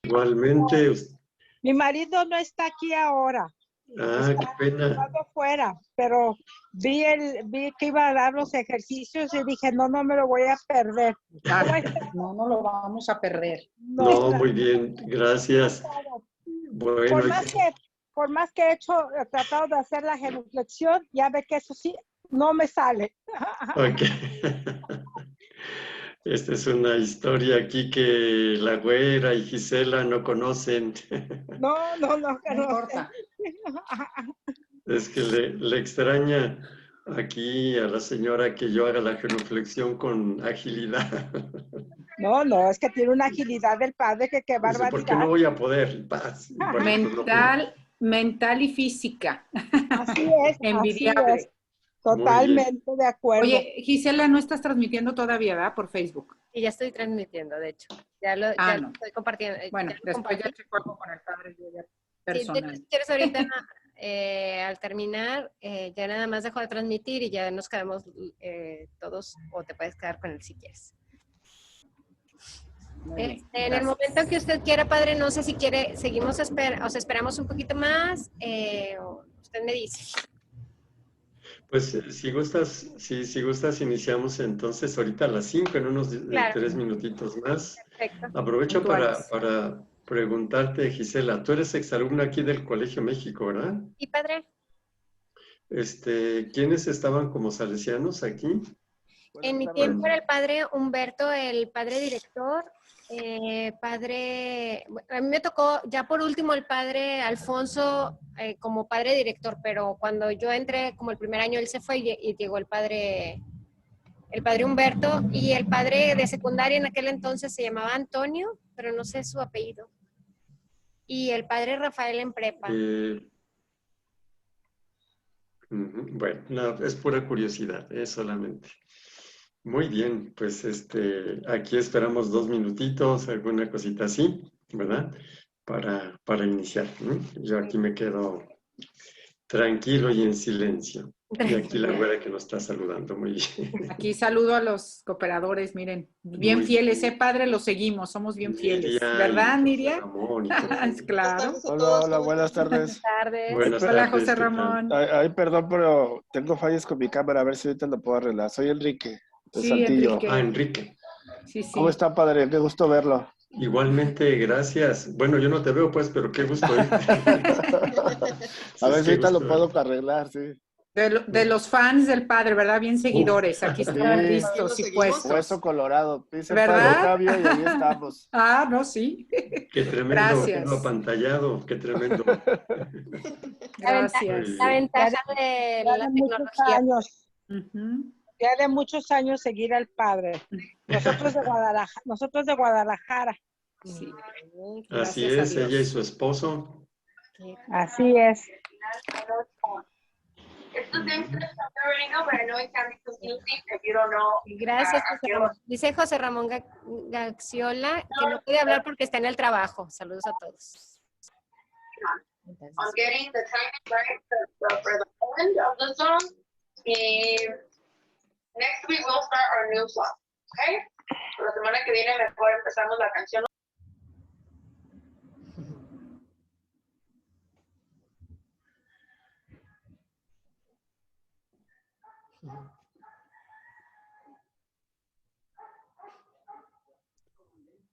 Igualmente, Mi marido no está aquí ahora. qué pena. Está fuera, pero vi que iba a dar los ejercicios y dije, no me lo voy a perder. No lo vamos a perder. No, muy bien, gracias. Bueno, por más que he tratado de hacer la genuflexión, ya ve que eso sí, no me sale. ok. Esta es una historia aquí que la güera y Gisela no conocen. No importa. Es que le extraña aquí a la señora que yo haga la genuflexión con agilidad. No, es que tiene una agilidad del padre que qué barbaridad. ¿Por qué no voy a poder? Mental y física. Así es. Envidiable. Así es. Totalmente de acuerdo. Oye, Gisela, no estás transmitiendo todavía, ¿verdad? Por Facebook. Y ya estoy transmitiendo, de hecho. Ya lo estoy compartiendo. Bueno, después ya checo algo con el padre personal. Si quieres ahorita, al terminar, ya nada más dejo de transmitir y ya nos quedamos todos, o te puedes quedar con él si quieres. En el momento que usted quiera, padre, no sé si quiere, seguimos, esperamos un poquito más, usted me dice. Pues si gustas, iniciamos entonces ahorita a las 5, en unos 3 minutitos más. Perfecto. Aprovecho para preguntarte, Gisela, tú eres exalumna aquí del Colegio México, ¿verdad? Sí, padre. ¿Quiénes estaban como salesianos aquí? En mi tiempo era el padre Humberto, el padre director, a mí me tocó ya por último el padre Alfonso como padre director, pero cuando yo entré como el primer año él se fue y llegó el padre Humberto, y el padre de secundaria en aquel entonces se llamaba Antonio, pero no sé su apellido, y el padre Rafael en prepa. Bueno, no, es pura curiosidad, solamente. Muy bien, pues aquí esperamos 2 minutitos, alguna cosita así, ¿verdad? Para iniciar, ¿no? Yo aquí me quedo tranquilo y en silencio. Y aquí la güera que nos está saludando, muy bien. Aquí saludo a los cooperadores, miren, bien muy fieles, padre, los seguimos, somos bien fieles, ¿verdad, Niria? Claro. Hola, buenas tardes. Buenas tardes. Hola, José Ramón. Ay, perdón, pero tengo fallas con mi cámara, a ver si ahorita lo puedo arreglar. Soy Enrique, de Saltillo. Enrique. Enrique. Sí. ¿Cómo está, padre? Qué gusto verlo. Igualmente, gracias. Bueno, yo no te veo, pues, pero qué gusto. A ver si ahorita lo puedo arreglar, sí. De los fans del padre, ¿verdad? Bien seguidores. Aquí están listos y puestos. Hueso colorado. Dice ¿verdad? Padre Octavio y ahí estamos. No, sí. Qué tremendo. Gracias. Apantallado, qué tremendo. Gracias. La ventaja de la tecnología. Ya de muchos años seguir al padre. Nosotros de Guadalajara. Sí. Así es, ella y su esposo. Así es. Gracias, José Ramón. Dice José Ramón Gaxiola que no puede hablar porque está en el trabajo. Saludos a todos. I'm getting the timing right for the end of the song. Next week we'll start our new song, okay? La semana que viene mejor empezamos la canción.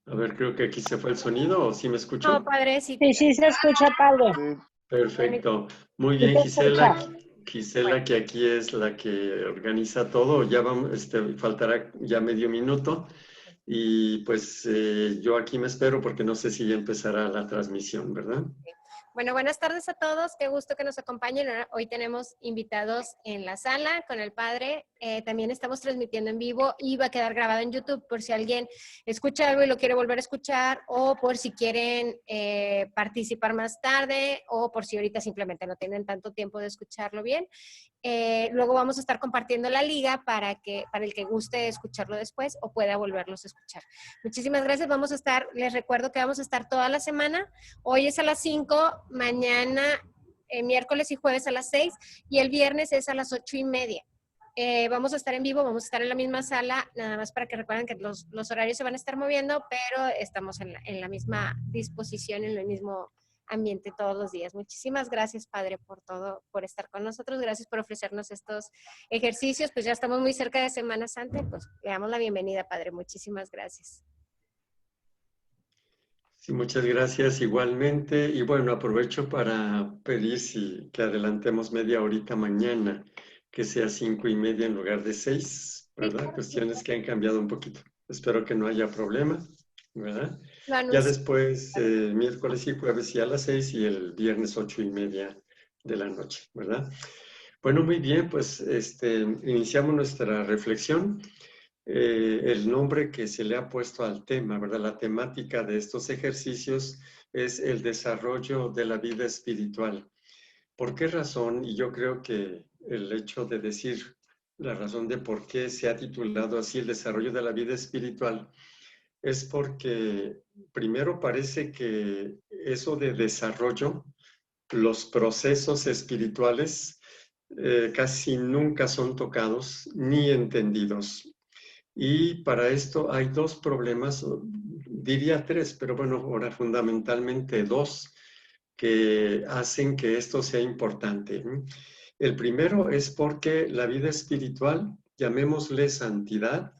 A ver, creo que aquí se fue el sonido, ¿o sí me escuchó? No, padre, sí. Sí, se escucha, padre. Perfecto. Muy bien, Gisela. Gisela, que aquí es la que organiza todo. Ya vamos, faltará ya medio minuto. Y pues yo aquí me espero porque no sé si ya empezará la transmisión, ¿verdad? Bueno, buenas tardes a todos. Qué gusto que nos acompañen. Hoy tenemos invitados en la sala con el padre. También estamos transmitiendo en vivo y va a quedar grabado en YouTube por si alguien escucha algo y lo quiere volver a escuchar, o por si quieren participar más tarde, o por si ahorita simplemente no tienen tanto tiempo de escucharlo bien. Luego vamos a estar compartiendo la liga para el que guste escucharlo después o pueda volverlos a escuchar. Muchísimas gracias. Les recuerdo que vamos a estar toda la semana. Hoy es a las 5, mañana, miércoles y jueves a las 6, y el viernes es a las 8:30. vamos a estar en vivo, vamos a estar en la misma sala, nada más para que recuerden que los horarios se van a estar moviendo, pero estamos en la misma disposición, en el mismo ambiente todos los días. Muchísimas gracias, Padre, por todo, por estar con nosotros. Gracias por ofrecernos estos ejercicios. Pues ya estamos muy cerca de Semana Santa, pues le damos la bienvenida, Padre. Muchísimas gracias. Sí, muchas gracias igualmente. Y bueno, aprovecho para pedir que adelantemos media horita mañana, que sea 5:30 en lugar de 6, ¿verdad? Sí, cuestiones que han cambiado un poquito. Espero que no haya problema, ¿verdad? Ya después, miércoles y jueves y a las 6 y el viernes 8:30 de la noche, ¿verdad? Bueno, muy bien, pues iniciamos nuestra reflexión. El nombre que se le ha puesto al tema, ¿verdad? La temática de estos ejercicios es el desarrollo de la vida espiritual. ¿Por qué razón? Y yo creo que el hecho de decir la razón de por qué se ha titulado así el desarrollo de la vida espiritual es porque primero parece que eso de desarrollo, los procesos espirituales casi nunca son tocados ni entendidos. Y para esto hay dos problemas, diría tres, pero bueno, ahora fundamentalmente dos, que hacen que esto sea importante. El primero es porque la vida espiritual, llamémosle santidad,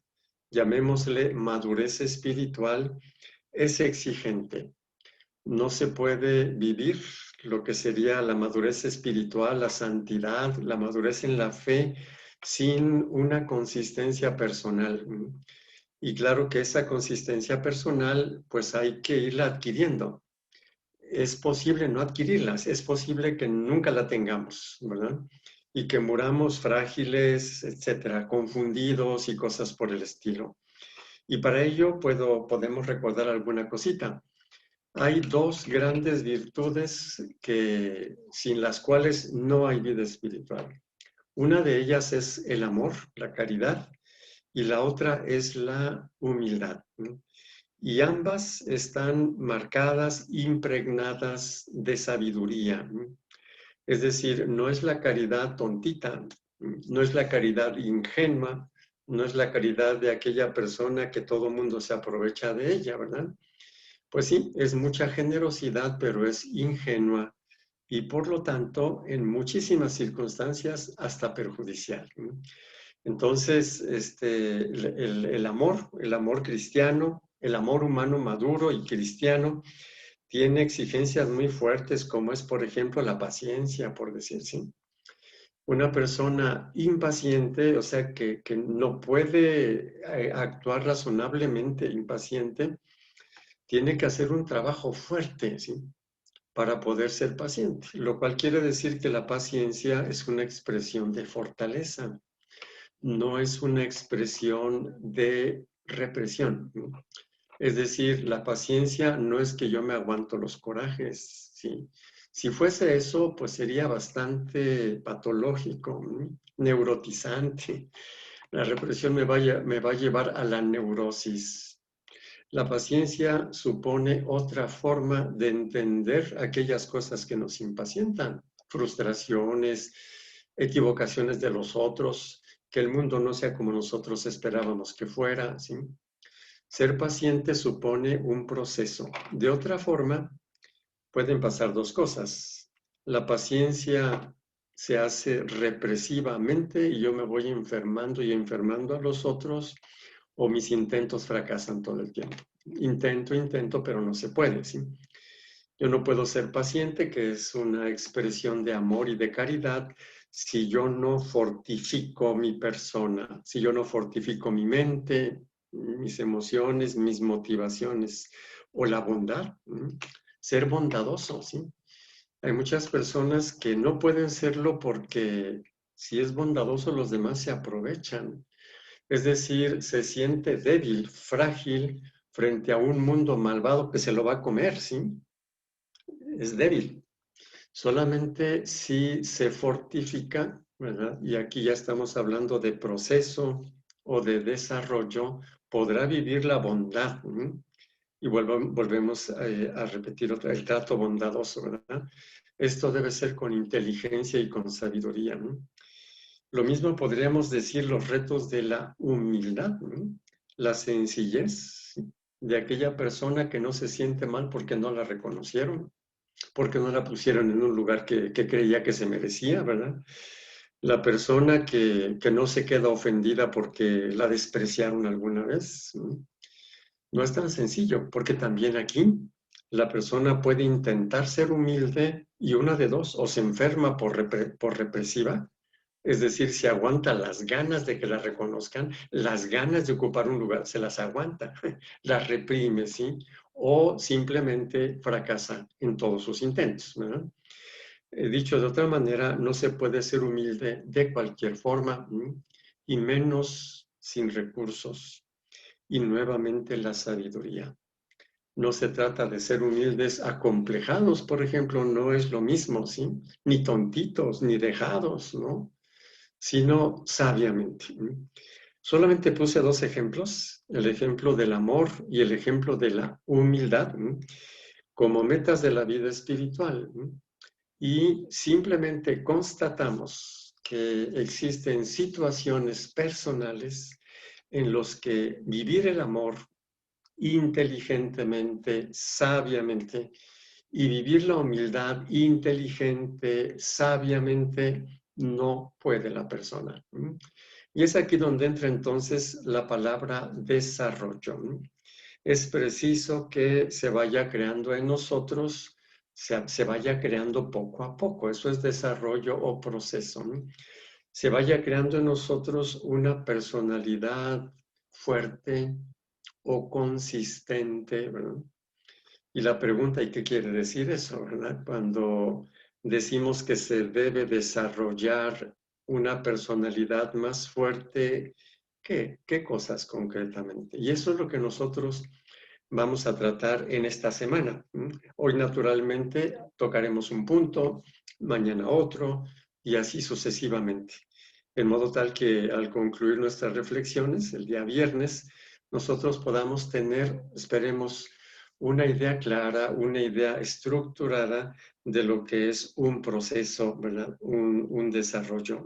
llamémosle madurez espiritual, es exigente. No se puede vivir lo que sería la madurez espiritual, la santidad, la madurez en la fe, sin una consistencia personal. Y claro que esa consistencia personal, pues hay que irla adquiriendo. Es posible no adquirirlas, es posible que nunca la tengamos, ¿verdad? Y que muramos frágiles, etcétera, confundidos y cosas por el estilo. Y para ello podemos recordar alguna cosita. Hay dos grandes virtudes sin las cuales no hay vida espiritual. Una de ellas es el amor, la caridad, y la otra es la humildad. Y ambas están marcadas, impregnadas de sabiduría. Es decir, no es la caridad tontita, no es la caridad ingenua, no es la caridad de aquella persona que todo mundo se aprovecha de ella, ¿verdad? Pues sí, es mucha generosidad, pero es ingenua y por lo tanto, en muchísimas circunstancias, hasta perjudicial. Entonces, el amor cristiano, el amor humano maduro y cristiano, tiene exigencias muy fuertes, como es, por ejemplo, la paciencia, por decir así. Una persona impaciente, o sea, que no puede actuar razonablemente impaciente, tiene que hacer un trabajo fuerte, ¿sí?, para poder ser paciente, lo cual quiere decir que la paciencia es una expresión de fortaleza, no es una expresión de represión. Es decir, la paciencia no es que yo me aguanto los corajes, ¿sí? Si fuese eso, pues sería bastante patológico, neurotizante. La represión me va a llevar a la neurosis. La paciencia supone otra forma de entender aquellas cosas que nos impacientan, frustraciones, equivocaciones de los otros, que el mundo no sea como nosotros esperábamos que fuera, ¿sí? Ser paciente supone un proceso. De otra forma, pueden pasar dos cosas. La paciencia se hace represivamente y yo me voy enfermando y enfermando a los otros, o mis intentos fracasan todo el tiempo. Intento, pero no se puede, ¿sí? Yo no puedo ser paciente, que es una expresión de amor y de caridad, si yo no fortifico mi persona, si yo no fortifico mi mente, mis emociones, mis motivaciones, o la bondad. Ser bondadoso, ¿sí? Hay muchas personas que no pueden serlo porque si es bondadoso los demás se aprovechan. Es decir, se siente débil, frágil frente a un mundo malvado que se lo va a comer, ¿sí? Es débil. Solamente si se fortifica, ¿verdad? Y aquí ya estamos hablando de proceso o de desarrollo, podrá vivir la bondad. Y volvemos a repetir el trato bondadoso, ¿verdad? Esto debe ser con inteligencia y con sabiduría, ¿no? Lo mismo podríamos decir los retos de la humildad, ¿no? La sencillez de aquella persona que no se siente mal porque no la reconocieron, porque no la pusieron en un lugar que creía que se merecía, ¿verdad? La persona que no se queda ofendida porque la despreciaron alguna vez, ¿no? No es tan sencillo, porque también aquí la persona puede intentar ser humilde y una de dos, o se enferma por represiva, es decir, se aguanta las ganas de que la reconozcan, las ganas de ocupar un lugar, se las aguanta, las reprime, ¿sí? O simplemente fracasa en todos sus intentos, ¿verdad? Dicho de otra manera, no se puede ser humilde de cualquier forma, y menos sin recursos. Y nuevamente la sabiduría. No se trata de ser humildes acomplejados, por ejemplo, no es lo mismo, ¿sí? Ni tontitos, ni dejados, ¿no? Sino sabiamente. Solamente puse dos ejemplos, el ejemplo del amor y el ejemplo de la humildad, como metas de la vida espiritual. Y simplemente constatamos que existen situaciones personales en los que vivir el amor inteligentemente, sabiamente, y vivir la humildad inteligente, sabiamente, no puede la persona. Y es aquí donde entra entonces la palabra desarrollo. Es preciso que se vaya creando en nosotros, se vaya creando poco a poco. Eso es desarrollo o proceso. Se vaya creando en nosotros una personalidad fuerte o consistente, ¿verdad? Y la pregunta, ¿y qué quiere decir eso, verdad? Cuando decimos que se debe desarrollar una personalidad más fuerte, ¿qué cosas concretamente? Y eso es lo que nosotros vamos a tratar en esta semana. Hoy, naturalmente, tocaremos un punto, mañana otro, y así sucesivamente. En modo tal que al concluir nuestras reflexiones, el día viernes, nosotros podamos tener, esperemos, una idea clara, una idea estructurada de lo que es un proceso, ¿verdad? Un desarrollo.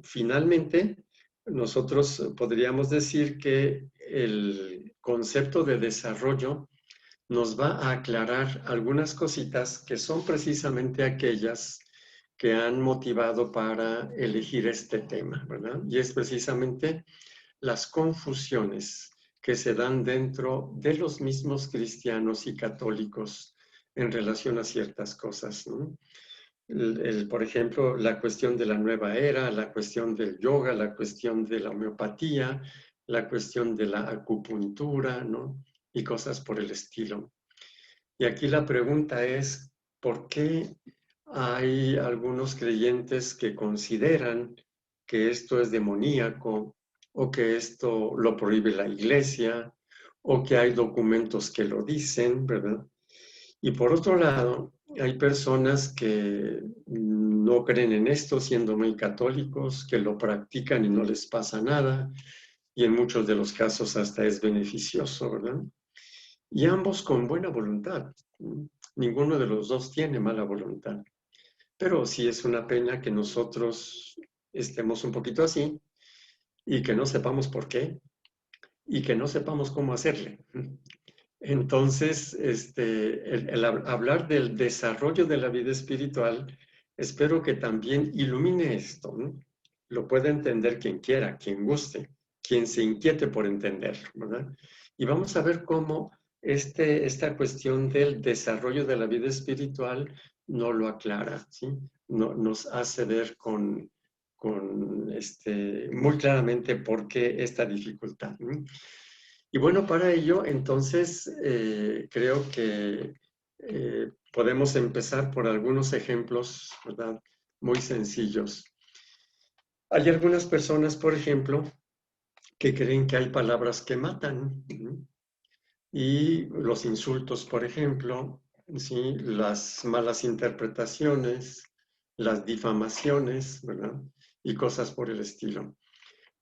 Finalmente, nosotros podríamos decir que el concepto de desarrollo nos va a aclarar algunas cositas que son precisamente aquellas que han motivado para elegir este tema, ¿verdad? Y es precisamente las confusiones que se dan dentro de los mismos cristianos y católicos en relación a ciertas cosas, ¿no? Por ejemplo, la cuestión de la nueva era, la cuestión del yoga, la cuestión de la homeopatía, la cuestión de la acupuntura, ¿no? Y cosas por el estilo. Y aquí la pregunta es, ¿por qué hay algunos creyentes que consideran que esto es demoníaco o que esto lo prohíbe la iglesia o que hay documentos que lo dicen, ¿verdad? Y por otro lado, hay personas que no creen en esto siendo muy católicos, que lo practican y no les pasa nada, y en muchos de los casos hasta es beneficioso, ¿verdad? Y ambos con buena voluntad. Ninguno de los dos tiene mala voluntad. Pero sí es una pena que nosotros estemos un poquito así y que no sepamos por qué y que no sepamos cómo hacerle. Entonces, el hablar del desarrollo de la vida espiritual, espero que también ilumine esto, ¿no? Lo puede entender quien quiera, quien guste, quien se inquiete por entender, ¿verdad? Y vamos a ver cómo esta cuestión del desarrollo de la vida espiritual no lo aclara, ¿sí? Nos hace ver muy claramente por qué esta dificultad, ¿no? Y bueno, para ello, entonces, creo que podemos empezar por algunos ejemplos, ¿verdad? Muy sencillos. Hay algunas personas, por ejemplo, que creen que hay palabras que matan, ¿no? Y los insultos, por ejemplo, ¿sí? Las malas interpretaciones, las difamaciones, ¿verdad? Y cosas por el estilo.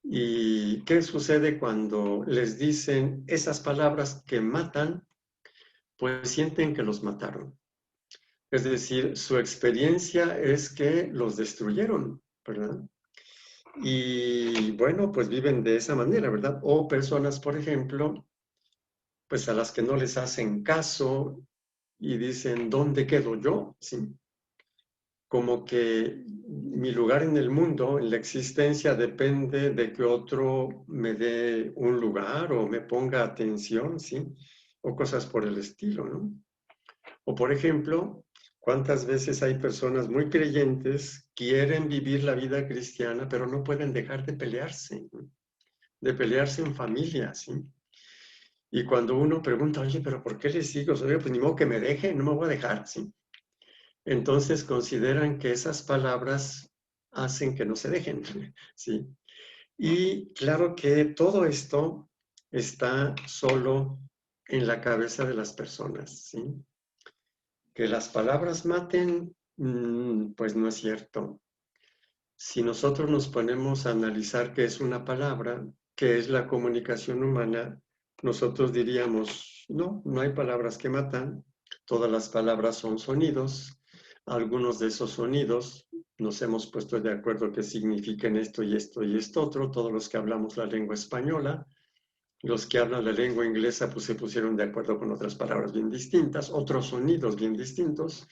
¿Y qué sucede cuando les dicen esas palabras que matan? Pues sienten que los mataron. Es decir, su experiencia es que los destruyeron, ¿verdad? Y bueno, pues viven de esa manera, ¿verdad? O personas, por ejemplo, pues a las que no les hacen caso y dicen, ¿dónde quedo yo? ¿Sí? Como que mi lugar en el mundo, en la existencia, depende de que otro me dé un lugar o me ponga atención, ¿sí? O cosas por el estilo, ¿no? O por ejemplo, ¿cuántas veces hay personas muy creyentes, quieren vivir la vida cristiana, pero no pueden dejar de pelearse, ¿no? De pelearse en familia, ¿sí? Y cuando uno pregunta, oye, ¿pero por qué les sigo? Oye, pues ni modo que me deje, no me voy a dejar, ¿sí? Entonces consideran que esas palabras hacen que no se dejen, ¿sí? Y claro que todo esto está solo en la cabeza de las personas, ¿sí? Que las palabras maten, pues no es cierto. Si nosotros nos ponemos a analizar qué es una palabra, qué es la comunicación humana, nosotros diríamos, no, no hay palabras que matan, todas las palabras son sonidos, algunos de esos sonidos nos hemos puesto de acuerdo que significan esto y esto y esto otro, todos los que hablamos la lengua española, los que hablan la lengua inglesa pues se pusieron de acuerdo con otras palabras bien distintas, otros sonidos bien distintos,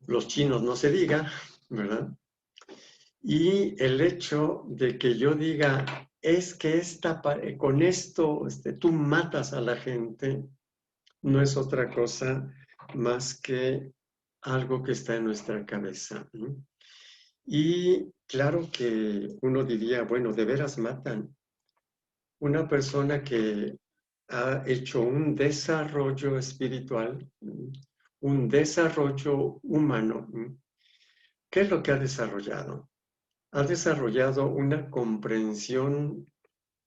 los chinos no se diga, ¿verdad? Y el hecho de que yo diga, es que con esto tú matas a la gente, no es otra cosa más que algo que está en nuestra cabeza, ¿no? Y claro que uno diría, bueno, de veras matan. Una persona que ha hecho un desarrollo espiritual, un desarrollo humano, ¿qué es lo que ha desarrollado? Ha desarrollado una comprensión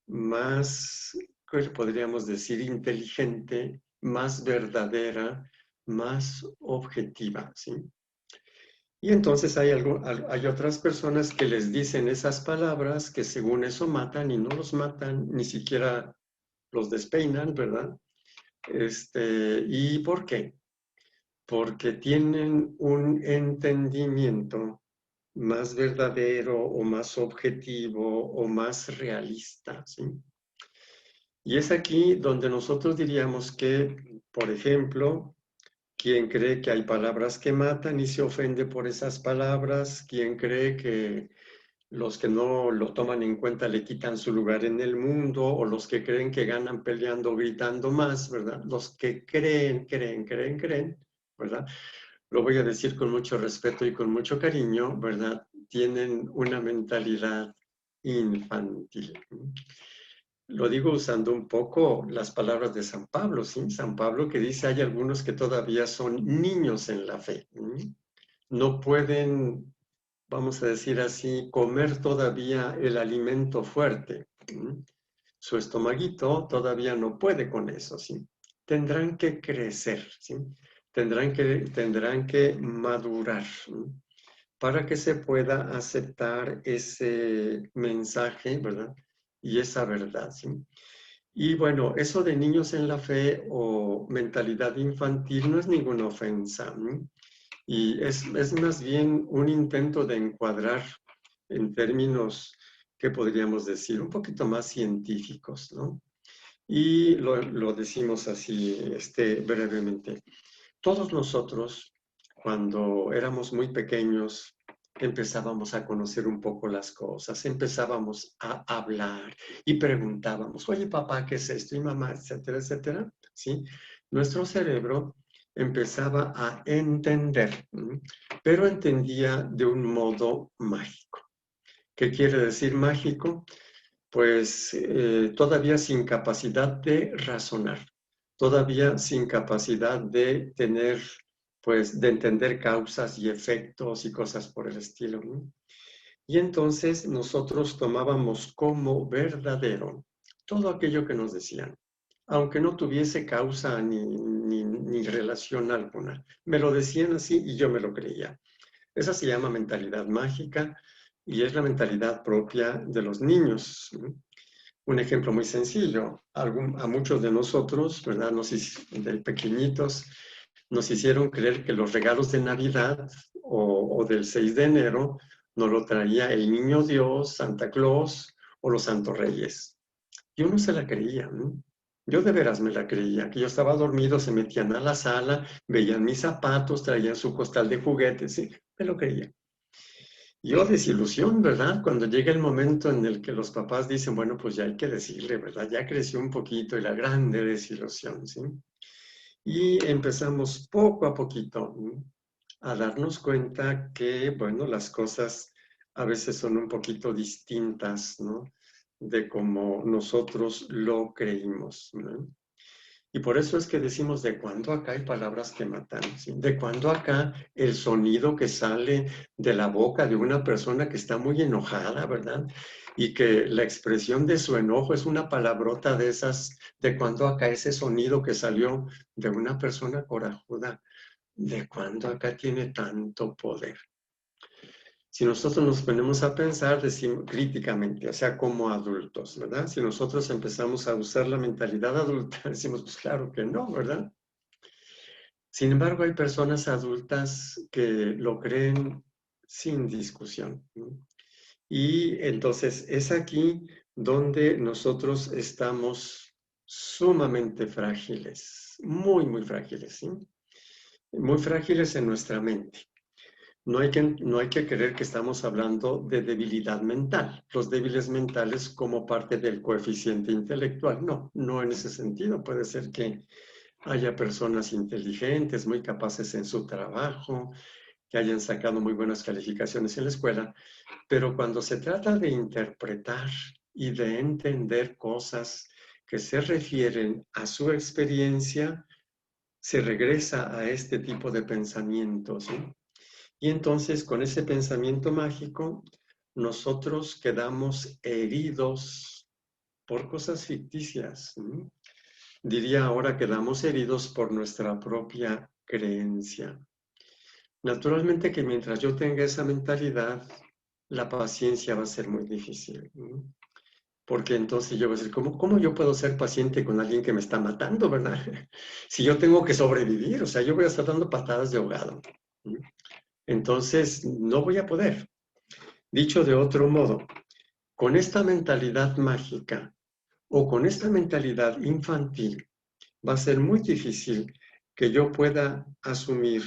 más, ¿qué podríamos decir? Inteligente, más verdadera, más objetiva, ¿sí? Y entonces hay otras personas que les dicen esas palabras que según eso matan y no los matan, ni siquiera los despeinan, ¿verdad? ¿Y por qué? Porque tienen un entendimiento más verdadero o más objetivo o más realista, ¿sí? Y es aquí donde nosotros diríamos que, por ejemplo, quien cree que hay palabras que matan y se ofende por esas palabras, quien cree que los que no lo toman en cuenta le quitan su lugar en el mundo, o los que creen que ganan peleando, gritando más, ¿verdad? Los que creen, ¿verdad? Lo voy a decir con mucho respeto y con mucho cariño, ¿verdad? Tienen una mentalidad infantil. Lo digo usando un poco las palabras de San Pablo, ¿sí? San Pablo que dice, hay algunos que todavía son niños en la fe. No pueden, vamos a decir así, comer todavía el alimento fuerte. Su estomaguito todavía no puede con eso, ¿sí? Tendrán que crecer, ¿sí? Tendrán que madurar, ¿sí? Para que se pueda aceptar ese mensaje, ¿verdad? Y esa verdad, ¿sí? Y bueno, eso de niños en la fe o mentalidad infantil no es ninguna ofensa, ¿no? Y es más bien un intento de encuadrar en términos, ¿qué podríamos decir? Un poquito más científicos, ¿no? Y lo decimos así brevemente. Todos nosotros, cuando éramos muy pequeños, empezábamos a conocer un poco las cosas, empezábamos a hablar y preguntábamos, oye papá, ¿qué es esto? Y mamá, etcétera, etcétera, ¿sí? Nuestro cerebro empezaba a entender, pero entendía de un modo mágico. ¿Qué quiere decir mágico? Pues todavía sin capacidad de razonar, todavía sin capacidad de tener, pues, de entender causas y efectos y cosas por el estilo, ¿no? Y entonces nosotros tomábamos como verdadero todo aquello que nos decían, aunque no tuviese causa ni relación alguna. Me lo decían así y yo me lo creía. Esa se llama mentalidad mágica y es la mentalidad propia de los niños, ¿no? Un ejemplo muy sencillo, a muchos de nosotros, ¿verdad? No sé si de pequeñitos, nos hicieron creer que los regalos de Navidad o del 6 de enero nos lo traía el Niño Dios, Santa Claus o los Santos Reyes. Yo no se la creía, ¿no? Yo de veras me la creía, que yo estaba dormido, se metían a la sala, veían mis zapatos, traían su costal de juguetes, sí, me lo creía. Yo desilusión, ¿verdad? Cuando llega el momento en el que los papás dicen, bueno, pues ya hay que decirle, ¿verdad? Ya creció un poquito y la grande desilusión, ¿sí? Y empezamos poco a poquito, ¿no?, a darnos cuenta que, bueno, las cosas a veces son un poquito distintas, ¿no?, de como nosotros lo creímos, ¿no? Y por eso es que decimos, ¿de cuándo acá hay palabras que matan? ¿Sí? ¿De cuándo acá el sonido que sale de la boca de una persona que está muy enojada, ¿verdad? Y que la expresión de su enojo es una palabrota de esas, ¿de cuándo acá ese sonido que salió de una persona corajuda? ¿De cuándo acá tiene tanto poder? Si nosotros nos ponemos a pensar, decimos críticamente, o sea, como adultos, ¿verdad? Si nosotros empezamos a usar la mentalidad adulta, decimos, pues claro que no, ¿verdad? Sin embargo, hay personas adultas que lo creen sin discusión, ¿no? Y entonces es aquí donde nosotros estamos sumamente frágiles, muy, muy frágiles, ¿sí? Muy frágiles en nuestra mente. No hay que creer que estamos hablando de debilidad mental. Los débiles mentales como parte del coeficiente intelectual. No, no en ese sentido. Puede ser que haya personas inteligentes, muy capaces en su trabajo, que hayan sacado muy buenas calificaciones en la escuela, pero cuando se trata de interpretar y de entender cosas que se refieren a su experiencia, se regresa a este tipo de pensamientos, ¿sí? Y entonces, con ese pensamiento mágico, nosotros quedamos heridos por cosas ficticias, ¿sí? Diría ahora, quedamos heridos por nuestra propia creencia. Naturalmente que mientras yo tenga esa mentalidad, la paciencia va a ser muy difícil, ¿sí? Porque entonces yo voy a decir, ¿cómo yo puedo ser paciente con alguien que me está matando, verdad? Si yo tengo que sobrevivir, o sea, yo voy a estar dando patadas de ahogado, ¿sí? Entonces, no voy a poder. Dicho de otro modo, con esta mentalidad mágica o con esta mentalidad infantil, va a ser muy difícil que yo pueda asumir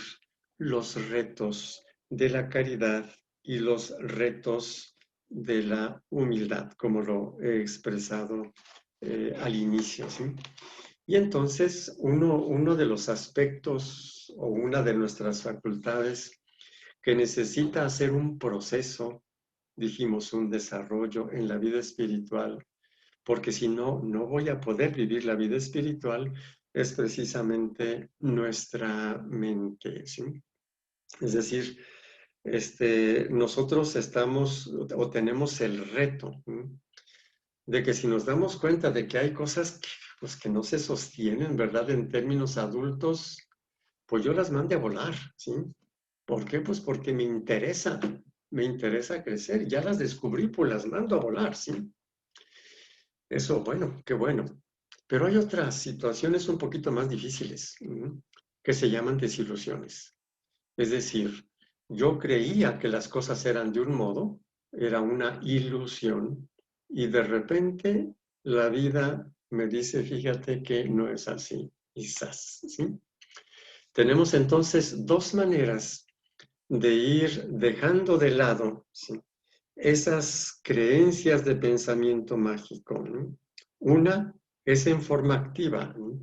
los retos de la caridad y los retos de la humildad, como lo he expresado al inicio, ¿sí? Y entonces, uno de los aspectos o una de nuestras facultades que necesita hacer un proceso, dijimos, un desarrollo en la vida espiritual, porque si no, no voy a poder vivir la vida espiritual, es precisamente nuestra mente, ¿sí? Es decir, nosotros estamos o tenemos el reto, ¿sí?, de que si nos damos cuenta de que hay cosas pues, que no se sostienen, ¿verdad?, en términos adultos, pues yo las mande a volar, ¿sí? ¿Por qué? Pues porque me interesa crecer. Ya las descubrí, pues las mando a volar, ¿sí? Eso, bueno, qué bueno. Pero hay otras situaciones un poquito más difíciles, que se llaman desilusiones. Es decir, yo creía que las cosas eran de un modo, era una ilusión, y de repente la vida me dice, fíjate que no es así, quizás, ¿sí? Tenemos entonces dos maneras de ir dejando de lado, ¿sí?, esas creencias de pensamiento mágico, ¿no? Una es en forma activa, ¿no?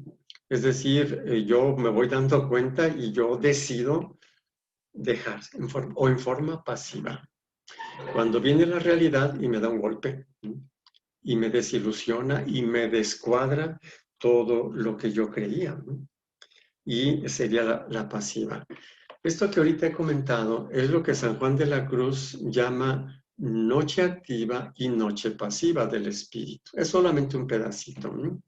Es decir, yo me voy dando cuenta y yo decido dejar, o en forma pasiva. Cuando viene la realidad y me da un golpe, ¿no?, y me desilusiona y me descuadra todo lo que yo creía, ¿no? Y sería la pasiva. Esto que ahorita he comentado es lo que San Juan de la Cruz llama noche activa y noche pasiva del espíritu. Es solamente un pedacito, ¿no?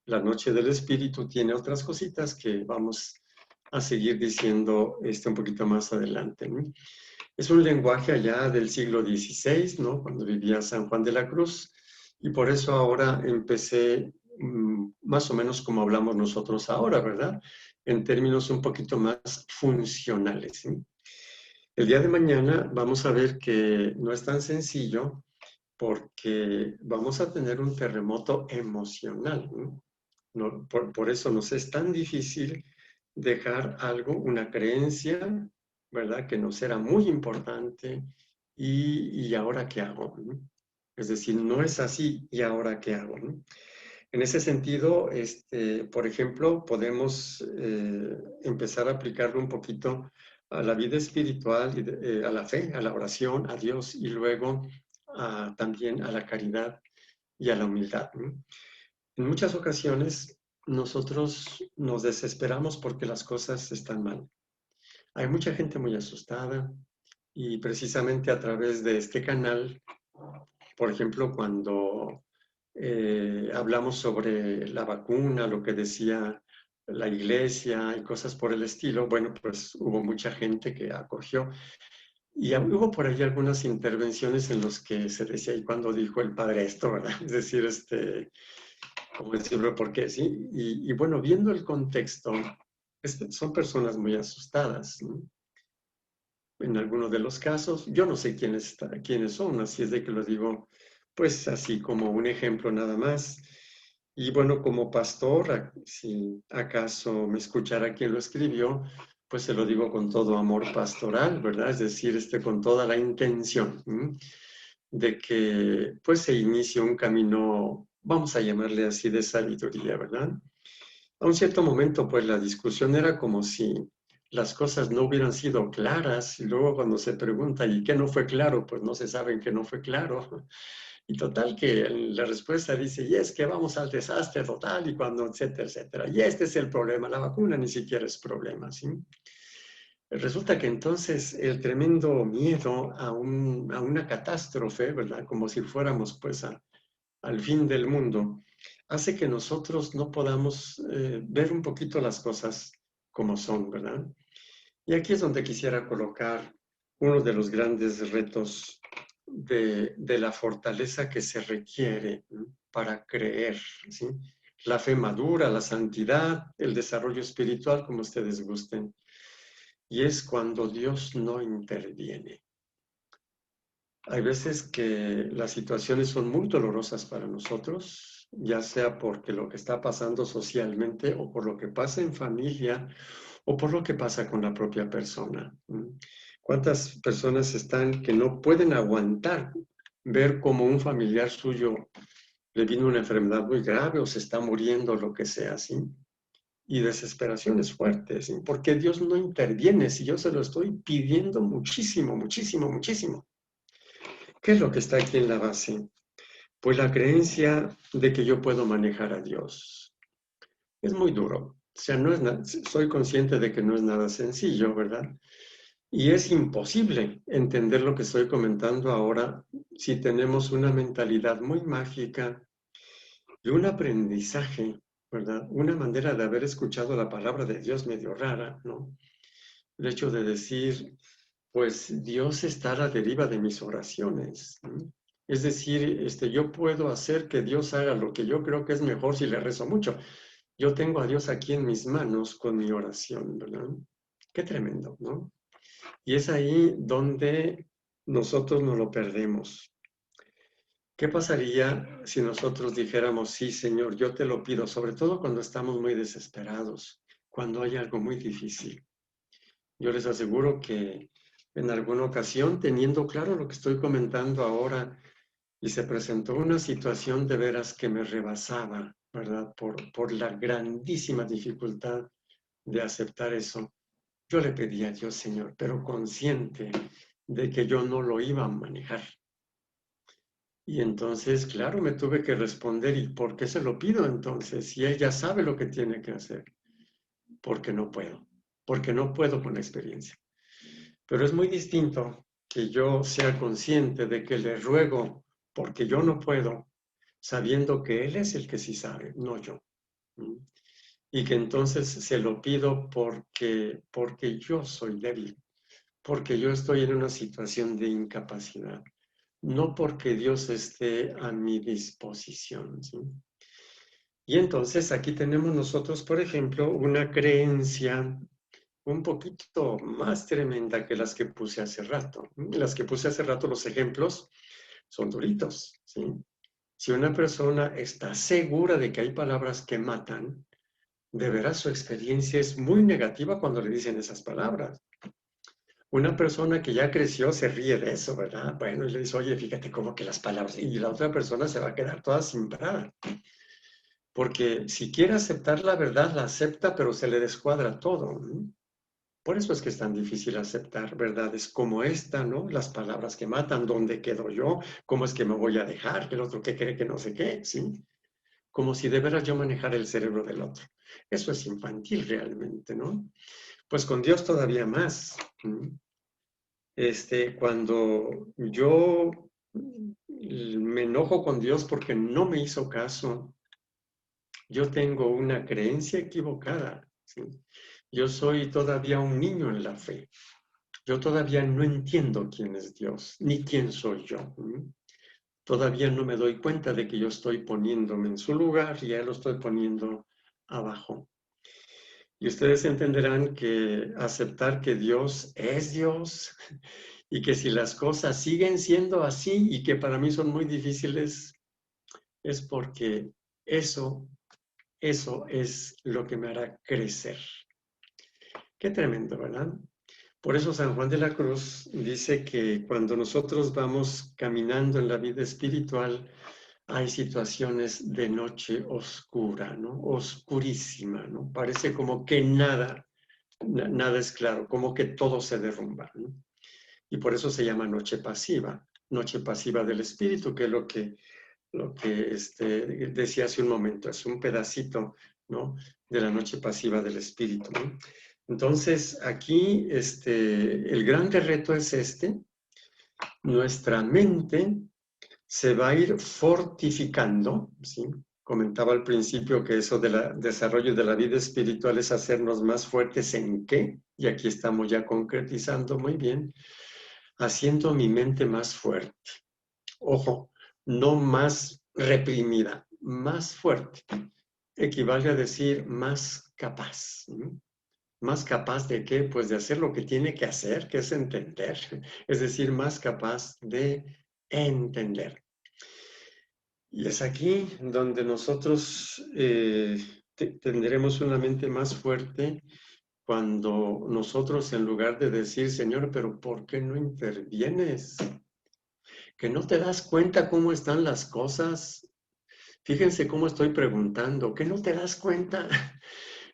La noche del espíritu tiene otras cositas que vamos a seguir diciendo un poquito más adelante, ¿no? Es un lenguaje allá del siglo XVI, ¿no?, cuando vivía San Juan de la Cruz, y por eso ahora empecé más o menos como hablamos nosotros ahora, ¿verdad? en términos un poquito más funcionales, ¿sí? El día de mañana vamos a ver que no es tan sencillo porque vamos a tener un terremoto emocional, ¿no? Por eso nos es tan difícil dejar algo, una creencia, ¿verdad? Que nos era muy importante y ahora qué hago, ¿no? Es decir, no es así y ahora qué hago, ¿no? En ese sentido, por ejemplo, podemos empezar a aplicarlo un poquito a la vida espiritual, y a la fe, a la oración, a Dios y luego también a la caridad y a la humildad, ¿no? En muchas ocasiones nosotros nos desesperamos porque las cosas están mal. Hay mucha gente muy asustada y precisamente a través de este canal, por ejemplo, cuando hablamos sobre la vacuna, lo que decía la iglesia y cosas por el estilo, bueno, pues hubo mucha gente que acogió. Y hubo por ahí algunas intervenciones en las que se decía, ¿y cuándo dijo el padre esto, verdad? Es decir, ¿cómo decirlo? ¿Por qué? ¿Sí? Y bueno, viendo el contexto, son personas muy asustadas, ¿no? En algunos de los casos, yo no sé quiénes son, así es de que lo digo, pues así como un ejemplo nada más. Y bueno, como pastor, si acaso me escuchara quien lo escribió, pues se lo digo con todo amor pastoral, ¿verdad? Es decir, con toda la intención de que pues se inicie un camino, vamos a llamarle así, de sabiduría, ¿verdad? A un cierto momento, pues la discusión era como si las cosas no hubieran sido claras y luego cuando se pregunta ¿y qué no fue claro? Pues no se sabe en qué no fue claro. Y total que la respuesta dice, y es que vamos al desastre total y cuando, etcétera, etcétera. Y este es el problema, la vacuna ni siquiera es problema, ¿sí? Resulta que entonces el tremendo miedo a una catástrofe, ¿verdad? Como si fuéramos pues al fin del mundo, hace que nosotros no podamos ver un poquito las cosas como son, ¿verdad? Y aquí es donde quisiera colocar uno de los grandes retos de la fortaleza que se requiere, ¿no?, para creer, ¿sí? La fe madura, la santidad, el desarrollo espiritual, como ustedes gusten. Y es cuando Dios no interviene. Hay veces que las situaciones son muy dolorosas para nosotros, ya sea porque lo que está pasando socialmente o por lo que pasa en familia o por lo que pasa con la propia persona. ¿Cuántas personas están que no pueden aguantar ver cómo un familiar suyo le vino una enfermedad muy grave o se está muriendo, lo que sea, ¿sí? Y desesperaciones fuertes, ¿sí? Porque Dios no interviene si yo se lo estoy pidiendo muchísimo, muchísimo, muchísimo. ¿Qué es lo que está aquí en la base? Pues la creencia de que yo puedo manejar a Dios. Es muy duro. O sea, soy consciente de que no es nada sencillo, ¿verdad? Y es imposible entender lo que estoy comentando ahora si tenemos una mentalidad muy mágica y un aprendizaje, ¿verdad? Una manera de haber escuchado la palabra de Dios medio rara, ¿no? El hecho de decir, pues Dios está a la deriva de mis oraciones, ¿no? Es decir, yo puedo hacer que Dios haga lo que yo creo que es mejor si le rezo mucho. Yo tengo a Dios aquí en mis manos con mi oración, ¿verdad? Qué tremendo, ¿no? Y es ahí donde nosotros nos lo perdemos. ¿Qué pasaría si nosotros dijéramos, sí, Señor, yo te lo pido, sobre todo cuando estamos muy desesperados, cuando hay algo muy difícil? Yo les aseguro que en alguna ocasión, teniendo claro lo que estoy comentando ahora, y se presentó una situación de veras que me rebasaba, ¿verdad? Por la grandísima dificultad de aceptar eso. Yo le pedí a Dios, Señor, pero consciente de que yo no lo iba a manejar. Y entonces, claro, me tuve que responder, ¿y por qué se lo pido entonces? Si Él ya sabe lo que tiene que hacer. Porque no puedo con la experiencia. Pero es muy distinto que yo sea consciente de que le ruego porque yo no puedo, sabiendo que Él es el que sí sabe, no yo. Y que entonces se lo pido porque yo soy débil, porque yo estoy en una situación de incapacidad, no porque Dios esté a mi disposición, ¿sí? Y entonces aquí tenemos nosotros, por ejemplo, una creencia un poquito más tremenda que las que puse hace rato. Las que puse hace rato, los ejemplos, son duritos, ¿sí? Si una persona está segura de que hay palabras que matan, de veras su experiencia es muy negativa cuando le dicen esas palabras. Una persona que ya creció se ríe de eso, ¿verdad? Bueno, y le dice, oye, fíjate cómo que las palabras... Y la otra persona se va a quedar toda cimbrada. Porque si quiere aceptar la verdad, la acepta, pero se le descuadra todo, ¿no? Por eso es que es tan difícil aceptar verdades como esta, ¿no? Las palabras que matan, ¿dónde quedo yo? ¿Cómo es que me voy a dejar? El otro que cree que no sé qué, ¿sí? Como si de veras yo manejara el cerebro del otro. Eso es infantil realmente, ¿no? Pues con Dios todavía más. Cuando yo me enojo con Dios porque no me hizo caso, yo tengo una creencia equivocada, ¿sí? Yo soy todavía un niño en la fe. Yo todavía no entiendo quién es Dios, ni quién soy yo. Todavía no me doy cuenta de que yo estoy poniéndome en su lugar y ya lo estoy poniendo abajo. Y ustedes entenderán que aceptar que Dios es Dios y que si las cosas siguen siendo así y que para mí son muy difíciles, es porque eso es lo que me hará crecer. Qué tremendo, ¿verdad? Por eso San Juan de la Cruz dice que cuando nosotros vamos caminando en la vida espiritual, hay situaciones de noche oscura, ¿no? Oscurísima, ¿no? Parece como que nada es claro, como que todo se derrumba, ¿no? Y por eso se llama noche pasiva del espíritu, que es lo que decía hace un momento, es un pedacito, ¿no? De la noche pasiva del espíritu, ¿no? Entonces, aquí el gran reto es nuestra mente se va a ir fortificando, ¿sí? Comentaba al principio que eso del desarrollo de la vida espiritual es hacernos más fuertes en qué, y aquí estamos ya concretizando muy bien, haciendo mi mente más fuerte. Ojo, no más reprimida, más fuerte. Equivale a decir más capaz. ¿Más capaz de qué? Pues de hacer lo que tiene que hacer, que es entender. Es decir, más capaz de entender. Y es aquí donde nosotros tendremos una mente más fuerte cuando nosotros, en lugar de decir, Señor, pero ¿por qué no intervienes? ¿Que no te das cuenta cómo están las cosas? Fíjense cómo estoy preguntando, ¿que no te das cuenta?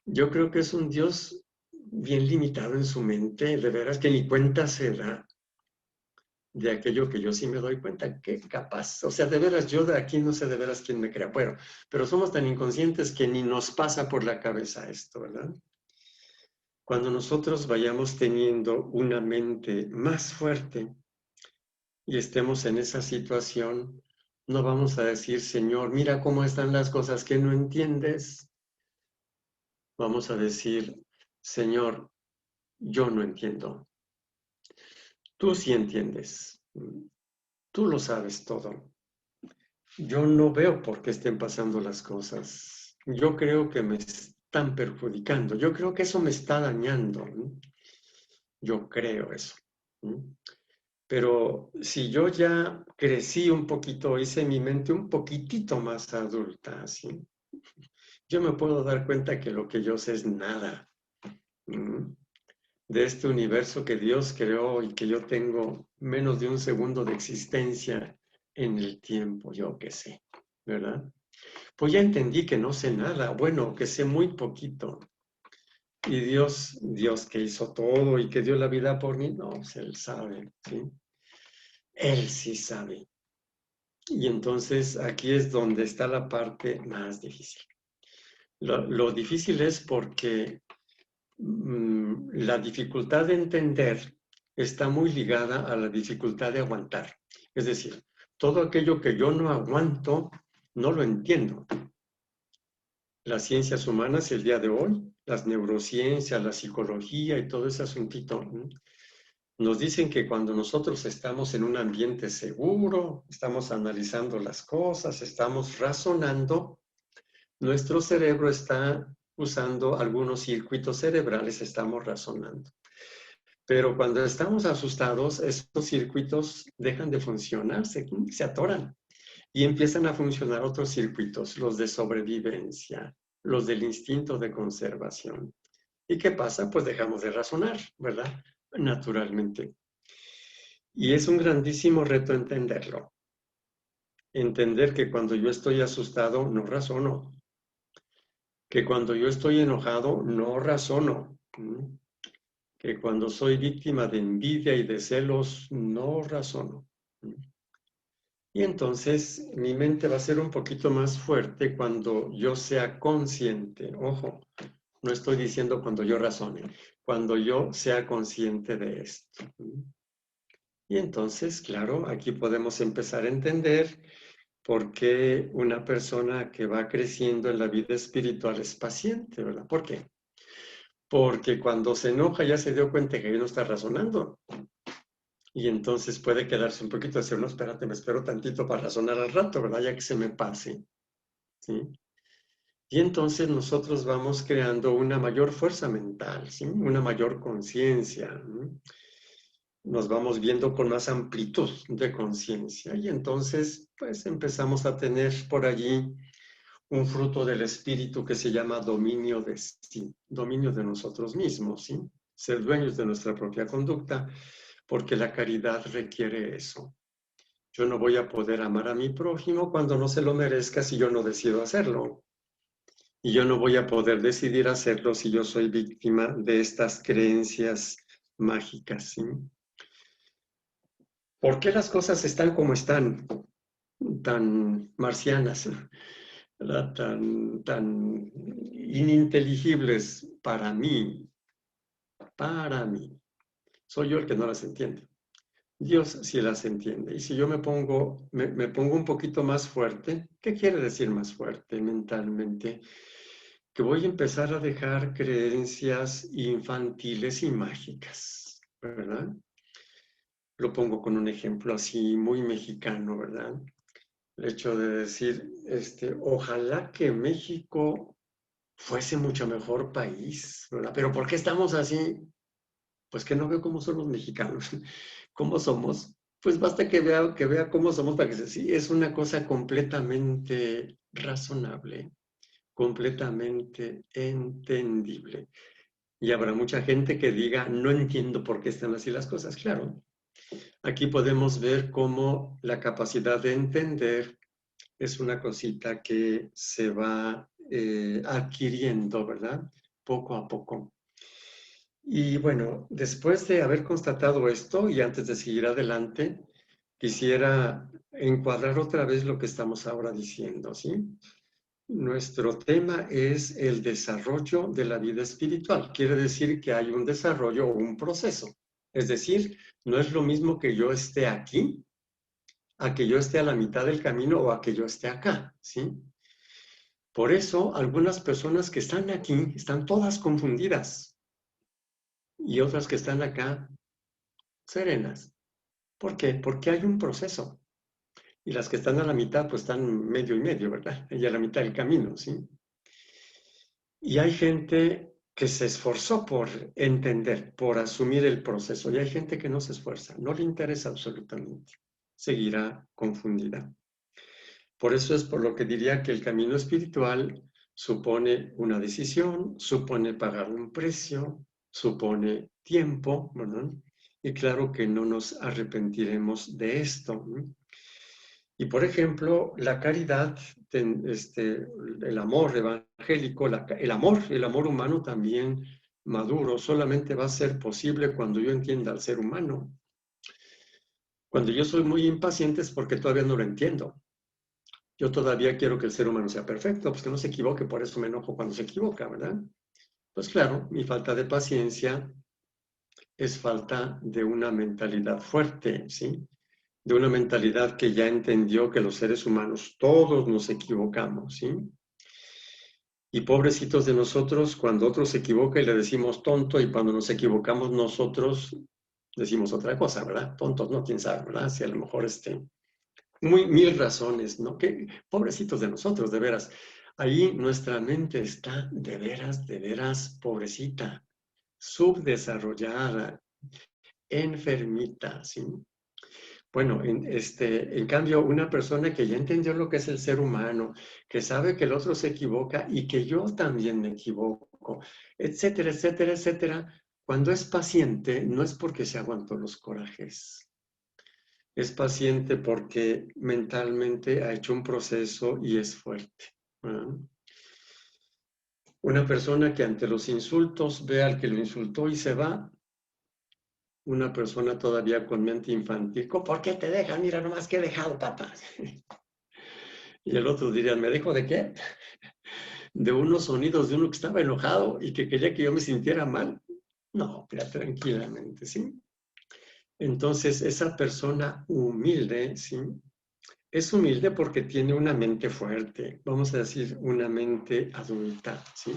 Yo creo que es un Dios bien limitado en su mente, de veras que ni cuenta se da de aquello que yo sí me doy cuenta, que capaz, o sea, de veras, yo de aquí no sé de veras quién me crea, bueno, pero somos tan inconscientes que ni nos pasa por la cabeza esto, ¿verdad? Cuando nosotros vayamos teniendo una mente más fuerte y estemos en esa situación, no vamos a decir, Señor, mira cómo están las cosas que no entiendes. Vamos a decir, Señor, yo no entiendo. Tú sí entiendes. Tú lo sabes todo. Yo no veo por qué estén pasando las cosas. Yo creo que me están perjudicando. Yo creo que eso me está dañando. Yo creo eso. Pero si yo ya crecí un poquito, hice mi mente un poquitito más adulta, ¿sí? Yo me puedo dar cuenta que lo que yo sé es nada. De este universo que Dios creó y que yo tengo menos de un segundo de existencia en el tiempo, yo qué sé, ¿verdad? Pues ya entendí que no sé nada, bueno, que sé muy poquito. Y Dios que hizo todo y que dio la vida por mí, no, pues Él sabe, ¿sí? Él sí sabe. Y entonces aquí es donde está la parte más difícil. Lo difícil es porque la dificultad de entender está muy ligada a la dificultad de aguantar. Es decir, todo aquello que yo no aguanto, no lo entiendo. Las ciencias humanas el día de hoy, las neurociencias, la psicología y todo ese asuntito, nos dicen que cuando nosotros estamos en un ambiente seguro, estamos analizando las cosas, estamos razonando, nuestro cerebro está usando algunos circuitos cerebrales, estamos razonando. Pero cuando estamos asustados, estos circuitos dejan de funcionar, se atoran y empiezan a funcionar otros circuitos, los de sobrevivencia, los del instinto de conservación. ¿Y qué pasa? Pues dejamos de razonar, ¿verdad? Naturalmente. Y es un grandísimo reto entenderlo. Entender que cuando yo estoy asustado, no razono. Que cuando yo estoy enojado, no razono. Que cuando soy víctima de envidia y de celos, no razono. Y entonces mi mente va a ser un poquito más fuerte cuando yo sea consciente. Ojo, no estoy diciendo cuando yo razone, cuando yo sea consciente de esto. Y entonces, claro, aquí podemos empezar a entender por qué una persona que va creciendo en la vida espiritual es paciente, ¿verdad? ¿Por qué? Porque cuando se enoja ya se dio cuenta que no está razonando. Y entonces puede quedarse un poquito, decir, no, espérate, me espero tantito para razonar al rato, ¿verdad? Ya que se me pase, ¿sí? Y entonces nosotros vamos creando una mayor fuerza mental, ¿sí? Una mayor conciencia, ¿no? Nos vamos viendo con más amplitud de conciencia y entonces pues empezamos a tener por allí un fruto del espíritu que se llama dominio de sí, dominio de nosotros mismos, ¿sí? Ser dueños de nuestra propia conducta, porque la caridad requiere eso. Yo no voy a poder amar a mi prójimo cuando no se lo merezca si yo no decido hacerlo. Y yo no voy a poder decidir hacerlo si yo soy víctima de estas creencias mágicas, ¿sí? ¿Por qué las cosas están como están? Tan marcianas, tan ininteligibles para mí. Soy yo el que no las entiende. Dios sí las entiende. Y si yo me pongo un poquito más fuerte, ¿qué quiere decir más fuerte mentalmente? Que voy a empezar a dejar creencias infantiles y mágicas, ¿verdad? Lo pongo con un ejemplo así muy mexicano, ¿verdad? El hecho de decir, ojalá que México fuese mucho mejor país, ¿verdad? Pero ¿por qué estamos así? Pues que no veo cómo son los mexicanos, cómo somos. Pues basta que vea cómo somos para que se sí, es una cosa completamente razonable, completamente entendible. Y habrá mucha gente que diga, no entiendo por qué están así las cosas. Claro, aquí podemos ver cómo la capacidad de entender es una cosita que se va adquiriendo, ¿verdad? Poco a poco. Y bueno, después de haber constatado esto y antes de seguir adelante, quisiera encuadrar otra vez lo que estamos ahora diciendo, ¿sí? Nuestro tema es el desarrollo de la vida espiritual. Quiere decir que hay un desarrollo o un proceso. Es decir, no es lo mismo que yo esté aquí, a que yo esté a la mitad del camino o a que yo esté acá, ¿sí? Por eso, algunas personas que están aquí están todas confundidas y otras que están acá serenas. ¿Por qué? Porque hay un proceso. Y las que están a la mitad, pues están medio y medio, ¿verdad? Y a la mitad del camino, ¿sí? Y hay gente que se esforzó por entender, por asumir el proceso. Y hay gente que no se esfuerza, no le interesa absolutamente. Seguirá confundida. Por eso es por lo que diría que el camino espiritual supone una decisión, supone pagar un precio, supone tiempo, ¿verdad? Y claro que no nos arrepentiremos de esto, ¿no? Y por ejemplo, la caridad, el amor evangélico, el amor humano también maduro, solamente va a ser posible cuando yo entienda al ser humano. Cuando yo soy muy impaciente es porque todavía no lo entiendo. Yo todavía quiero que el ser humano sea perfecto, pues que no se equivoque, por eso me enojo cuando se equivoca, ¿verdad? Pues claro, mi falta de paciencia es falta de una mentalidad fuerte, ¿sí? De una mentalidad que ya entendió que los seres humanos todos nos equivocamos, ¿sí? Y pobrecitos de nosotros, cuando otro se equivoca y le decimos tonto, y cuando nos equivocamos nosotros decimos otra cosa, ¿verdad? Tontos, no, quién sabe, ¿verdad? Si a lo mejor mil razones, ¿no? Que pobrecitos de nosotros, de veras. Ahí nuestra mente está de veras pobrecita, subdesarrollada, enfermita, ¿sí? Bueno, en cambio, una persona que ya entendió lo que es el ser humano, que sabe que el otro se equivoca y que yo también me equivoco, etcétera, etcétera, etcétera, cuando es paciente, no es porque se aguantó los corajes. Es paciente porque mentalmente ha hecho un proceso y es fuerte. ¿No? Una persona que ante los insultos ve al que lo insultó y se va, una persona todavía con mente infantil, ¿por qué te dejan? Mira nomás que he dejado, papá. Y el otro diría, ¿me dejo de qué? De unos sonidos de uno que estaba enojado y que quería que yo me sintiera mal. No, mira, tranquilamente, ¿sí? Entonces, esa persona humilde, ¿sí? Es humilde porque tiene una mente fuerte, vamos a decir, una mente adulta, ¿sí?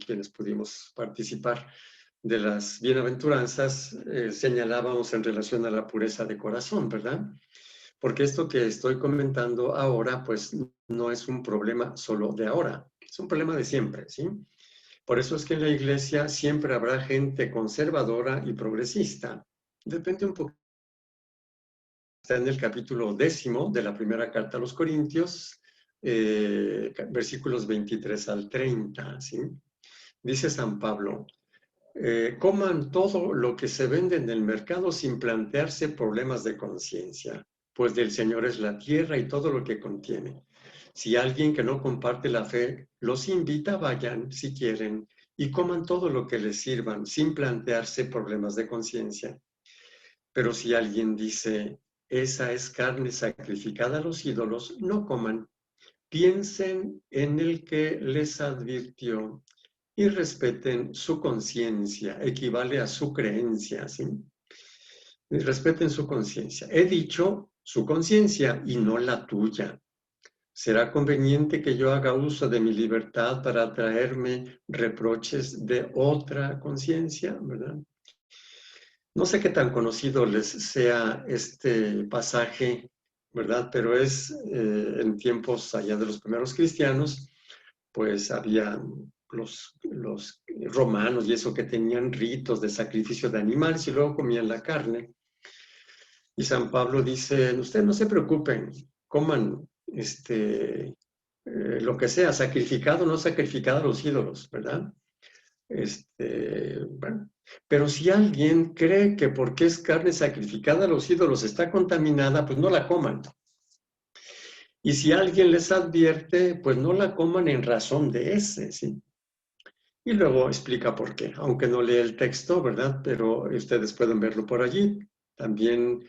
Quienes pudimos participar de las bienaventuranzas, señalábamos en relación a la pureza de corazón, ¿verdad? Porque esto que estoy comentando ahora, pues no es un problema solo de ahora, es un problema de siempre, ¿sí? Por eso es que en la iglesia siempre habrá gente conservadora y progresista. Depende un poco. Está en el capítulo 10 de la primera carta a los Corintios, versículos 23 al 30, ¿sí? Dice San Pablo, coman todo lo que se vende en el mercado sin plantearse problemas de conciencia, pues del Señor es la tierra y todo lo que contiene. Si alguien que no comparte la fe los invita, vayan si quieren y coman todo lo que les sirvan sin plantearse problemas de conciencia. Pero si alguien dice, esa es carne sacrificada a los ídolos, no coman. Piensen en el que les advirtió y respeten su conciencia, equivale a su creencia, ¿sí? Y respeten su conciencia. He dicho su conciencia y no la tuya. ¿Será conveniente que yo haga uso de mi libertad para traerme reproches de otra conciencia, verdad? No sé qué tan conocido les sea este pasaje, ¿verdad? Pero es en tiempos allá de los primeros cristianos, pues había los romanos y eso que tenían ritos de sacrificio de animales y luego comían la carne. Y San Pablo dice, ustedes no se preocupen, coman lo que sea, sacrificado o no sacrificado a los ídolos, ¿verdad? Bueno. Pero si alguien cree que porque es carne sacrificada a los ídolos está contaminada, pues no la coman. Y si alguien les advierte, pues no la coman en razón de ese, ¿sí? Y luego explica por qué, aunque no lee el texto, ¿verdad? Pero ustedes pueden verlo por allí. También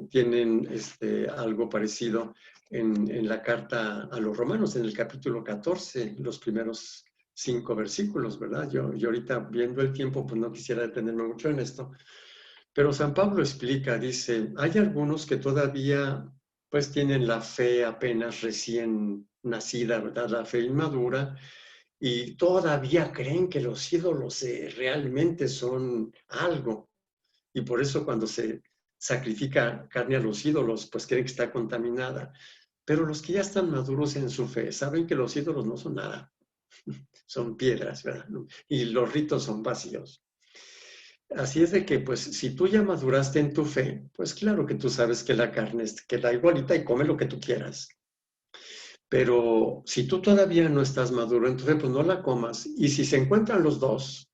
tienen algo parecido en la carta a los romanos, en el capítulo 14, los primeros 5 versículos, ¿verdad? Yo ahorita viendo el tiempo, pues no quisiera detenerme mucho en esto. Pero San Pablo explica, dice, hay algunos que todavía pues tienen la fe apenas recién nacida, ¿verdad? La fe inmadura, y todavía creen que los ídolos realmente son algo. Y por eso cuando se sacrifica carne a los ídolos, pues creen que está contaminada. Pero los que ya están maduros en su fe saben que los ídolos no son nada. Son piedras, ¿verdad? Y los ritos son vacíos. Así es de que, pues, si tú ya maduraste en tu fe, pues claro que tú sabes que la carne queda igualita y come lo que tú quieras. Pero si tú todavía no estás maduro en tu fe, pues no la comas. Y si se encuentran los dos,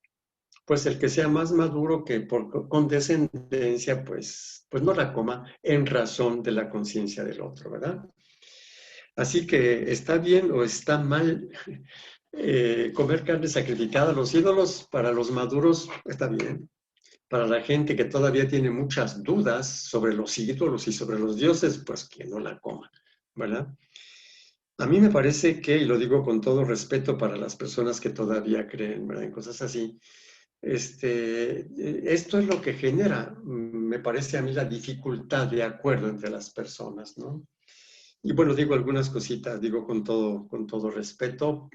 pues el que sea más maduro que por condescendencia, pues no la coma en razón de la conciencia del otro, ¿verdad? Así que está bien o está mal comer carne sacrificada a los ídolos. Para los maduros está bien. Para la gente que todavía tiene muchas dudas sobre los ídolos y sobre los dioses, pues que no la coma, ¿verdad? A mí me parece que, y lo digo con todo respeto para las personas que todavía creen, ¿verdad? En cosas así, esto es lo que genera, me parece a mí, la dificultad de acuerdo entre las personas, ¿no? Y bueno, digo algunas cositas, digo con todo respeto,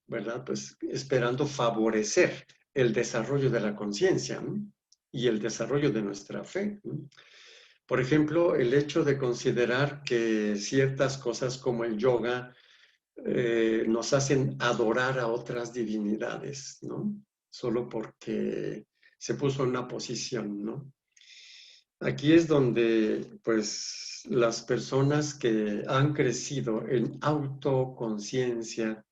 ¿verdad? Pues esperando favorecer el desarrollo de la conciencia y el desarrollo de nuestra fe. Por ejemplo, el hecho de considerar que ciertas cosas como el yoga nos hacen adorar a otras divinidades, ¿no? Solo porque se puso en una posición, ¿no? Aquí es donde, pues, las personas que han crecido en autoconciencia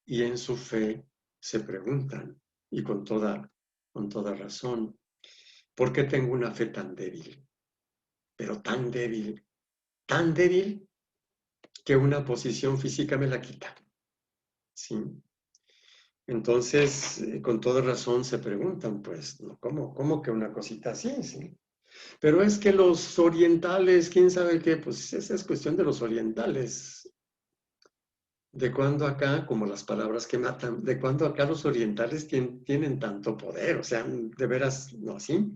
y en su fe se preguntan, y con toda razón, ¿por qué tengo una fe tan débil? Pero tan débil que una posición física me la quita. ¿Sí? Entonces, con toda razón se preguntan, pues, ¿no? ¿Cómo que una cosita así? ¿Sí? Pero es que los orientales, ¿quién sabe qué? Pues esa es cuestión de los orientales. ¿De cuándo acá, como las palabras que matan, de cuándo acá los orientales tienen tanto poder? O sea, de veras, ¿no así?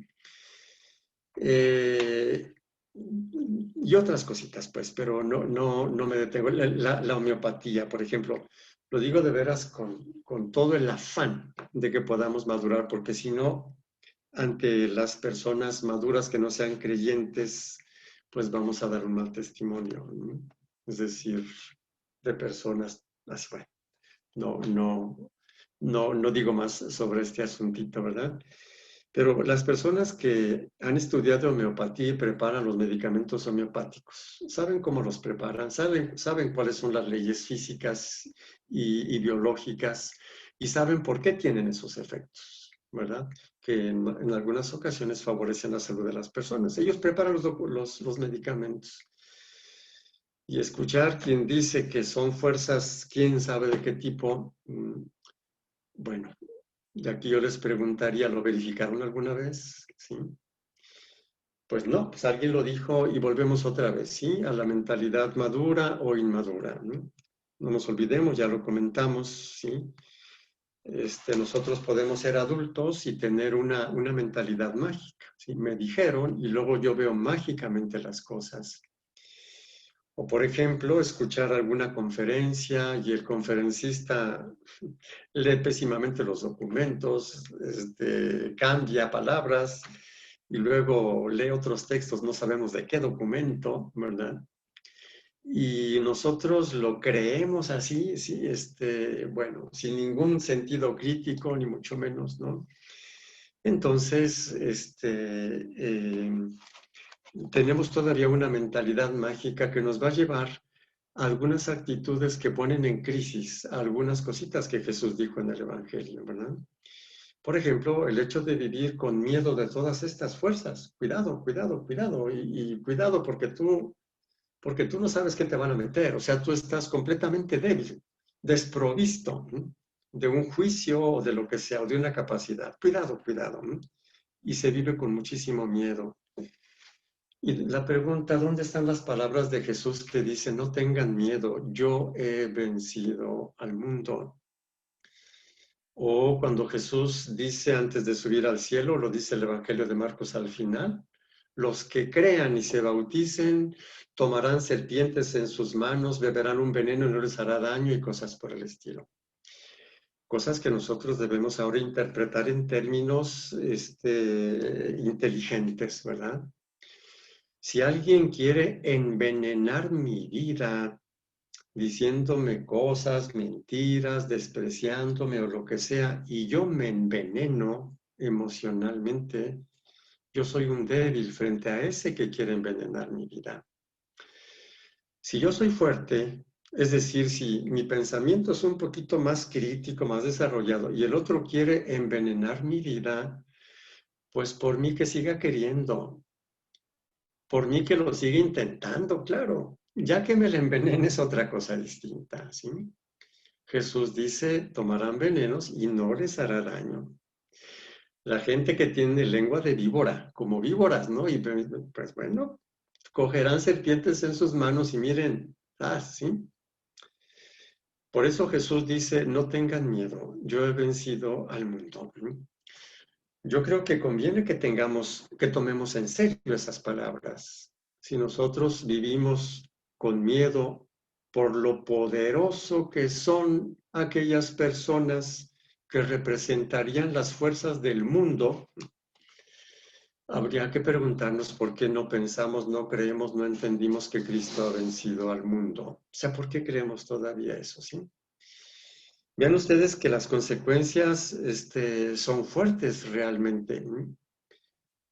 Y otras cositas, pues, pero no me detengo. La homeopatía, por ejemplo, lo digo de veras con todo el afán de que podamos madurar, porque si no, ante las personas maduras que no sean creyentes, pues vamos a dar un mal testimonio, ¿no? Es decir, de personas así, bueno, no digo más sobre este asuntito, ¿verdad? Pero las personas que han estudiado homeopatía y preparan los medicamentos homeopáticos, saben cómo los preparan, saben cuáles son las leyes físicas y biológicas y saben por qué tienen esos efectos, ¿verdad? Que en algunas ocasiones favorecen la salud de las personas. Ellos preparan los medicamentos. Y escuchar quien dice que son fuerzas, quién sabe de qué tipo, bueno, y aquí yo les preguntaría, ¿lo verificaron alguna vez? ¿Sí? Pues no, pues alguien lo dijo y volvemos otra vez, ¿sí? A la mentalidad madura o inmadura, ¿no? No nos olvidemos, ya lo comentamos, ¿sí? Nosotros podemos ser adultos y tener una mentalidad mágica, ¿sí? Me dijeron y luego yo veo mágicamente las cosas. O, por ejemplo, escuchar alguna conferencia y el conferencista lee pésimamente los documentos, cambia palabras y luego lee otros textos, no sabemos de qué documento, ¿verdad? Y nosotros lo creemos así, sí, bueno, sin ningún sentido crítico, ni mucho menos, ¿no? Entonces, tenemos todavía una mentalidad mágica que nos va a llevar a algunas actitudes que ponen en crisis algunas cositas que Jesús dijo en el Evangelio, ¿verdad? Por ejemplo, el hecho de vivir con miedo de todas estas fuerzas. Cuidado, cuidado, cuidado. Y cuidado porque tú no sabes qué te van a meter. O sea, tú estás completamente débil, desprovisto de un juicio o de lo que sea, o de una capacidad. Cuidado, cuidado. Y se vive con muchísimo miedo. Y la pregunta, ¿dónde están las palabras de Jesús que dicen, no tengan miedo, yo he vencido al mundo? O cuando Jesús dice antes de subir al cielo, lo dice el Evangelio de Marcos al final, los que crean y se bauticen tomarán serpientes en sus manos, beberán un veneno y no les hará daño y cosas por el estilo. Cosas que nosotros debemos ahora interpretar en términos inteligentes, ¿verdad? Si alguien quiere envenenar mi vida, diciéndome cosas, mentiras, despreciándome o lo que sea, y yo me enveneno emocionalmente, yo soy un débil frente a ese que quiere envenenar mi vida. Si yo soy fuerte, es decir, si mi pensamiento es un poquito más crítico, más desarrollado, y el otro quiere envenenar mi vida, pues por mí que siga queriendo, por mí que lo siga intentando, claro. Ya que me la envenene es otra cosa distinta, ¿sí? Jesús dice, tomarán venenos y no les hará daño. La gente que tiene lengua de víbora, como víboras, ¿no? Y pues bueno, cogerán serpientes en sus manos y miren, ¿sí? Por eso Jesús dice, no tengan miedo, yo he vencido al mundo. Yo creo que conviene que tomemos en serio esas palabras. Si nosotros vivimos con miedo por lo poderoso que son aquellas personas que representarían las fuerzas del mundo, habría que preguntarnos por qué no pensamos, no creemos, no entendimos que Cristo ha vencido al mundo. O sea, ¿por qué creemos todavía eso? ¿Sí? Vean ustedes que las consecuencias son fuertes realmente.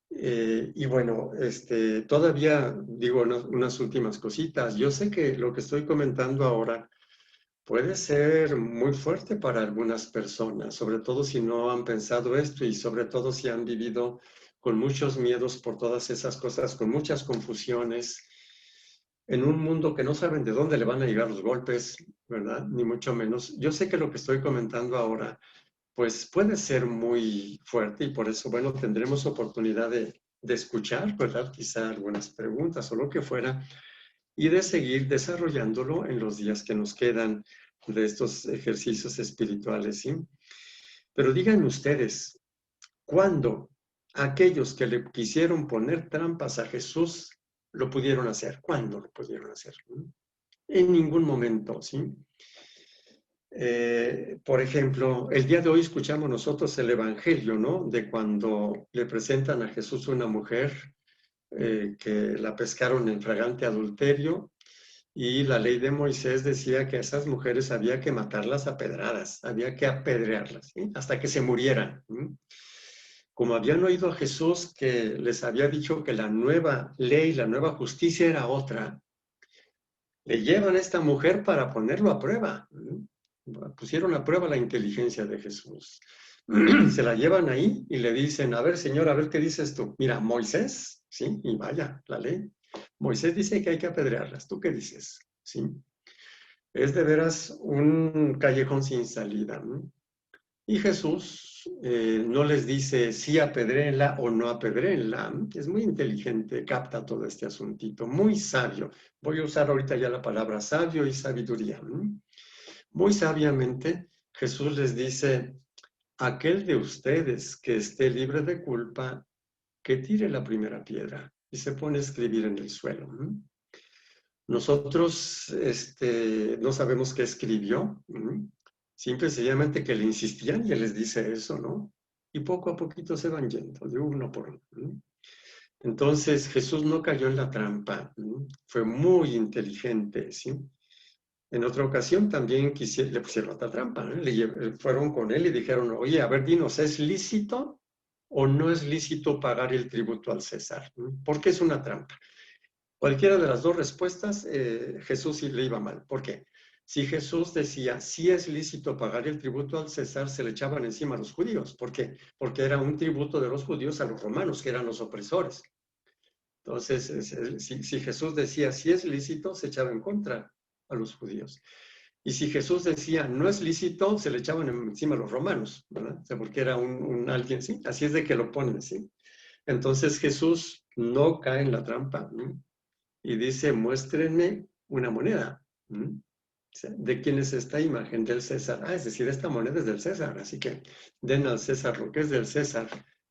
Y bueno, todavía digo unas últimas cositas. Yo sé que lo que estoy comentando ahora puede ser muy fuerte para algunas personas, sobre todo si no han pensado esto y sobre todo si han vivido con muchos miedos por todas esas cosas, con muchas confusiones, en un mundo que no saben de dónde le van a llegar los golpes, ¿verdad? Ni mucho menos. Yo sé que lo que estoy comentando ahora, pues puede ser muy fuerte y por eso, bueno, tendremos oportunidad de escuchar, ¿verdad? Quizá algunas preguntas o lo que fuera, y de seguir desarrollándolo en los días que nos quedan de estos ejercicios espirituales, ¿sí? Pero díganme ustedes, ¿cuándo aquellos que le quisieron poner trampas a Jesús lo pudieron hacer? ¿Cuándo lo pudieron hacer? En ningún momento, ¿sí? Por ejemplo, el día de hoy escuchamos nosotros el Evangelio, ¿no? De cuando le presentan a Jesús una mujer que la pescaron en flagrante adulterio y la ley de Moisés decía que a esas mujeres había que matarlas a pedradas, había que apedrearlas, ¿sí? Hasta que se murieran. ¿Sí? Como habían oído a Jesús que les había dicho que la nueva ley, la nueva justicia era otra, le llevan a esta mujer para ponerlo a prueba. Pusieron a prueba la inteligencia de Jesús. Se la llevan ahí y le dicen, a ver, señor, a ver qué dices tú. Mira, Moisés, ¿sí? Y vaya, la ley. Moisés dice que hay que apedrearlas. ¿Tú qué dices? ¿Sí? Es de veras un callejón sin salida, ¿no? Y Jesús no les dice sí apedréenla o no apedréenla. Es muy inteligente, capta todo este asuntito, muy sabio. Voy a usar ahorita ya la palabra sabio y sabiduría. Muy sabiamente Jesús les dice, aquel de ustedes que esté libre de culpa, que tire la primera piedra. Y se pone a escribir en el suelo. Nosotros no sabemos qué escribió. Simple y sencillamente que le insistían y él les dice eso, ¿no? Y poco a poquito se van yendo, de uno por uno. Entonces Jesús no cayó en la trampa, fue muy inteligente, ¿sí? En otra ocasión también le pusieron otra trampa, ¿no? Fueron con él y dijeron, oye, a ver, dinos, ¿es lícito o no es lícito pagar el tributo al César? ¿Por qué es una trampa? Cualquiera de las dos respuestas, Jesús sí le iba mal. ¿Por qué? Si Jesús decía, sí es lícito pagar el tributo al César, se le echaban encima a los judíos. ¿Por qué? Porque era un tributo de los judíos a los romanos, que eran los opresores. Entonces, si Jesús decía, sí es lícito, se echaba en contra a los judíos. Y si Jesús decía, no es lícito, se le echaban encima a los romanos, ¿verdad? O sea, porque era un alguien, ¿sí? Así es de que lo ponen, ¿sí? Entonces Jesús no cae en la trampa, ¿no? Y dice, muéstrenme una moneda. ¿De quién es esta imagen? Del César. Es decir, esta moneda es del César, así que den al César lo que es del César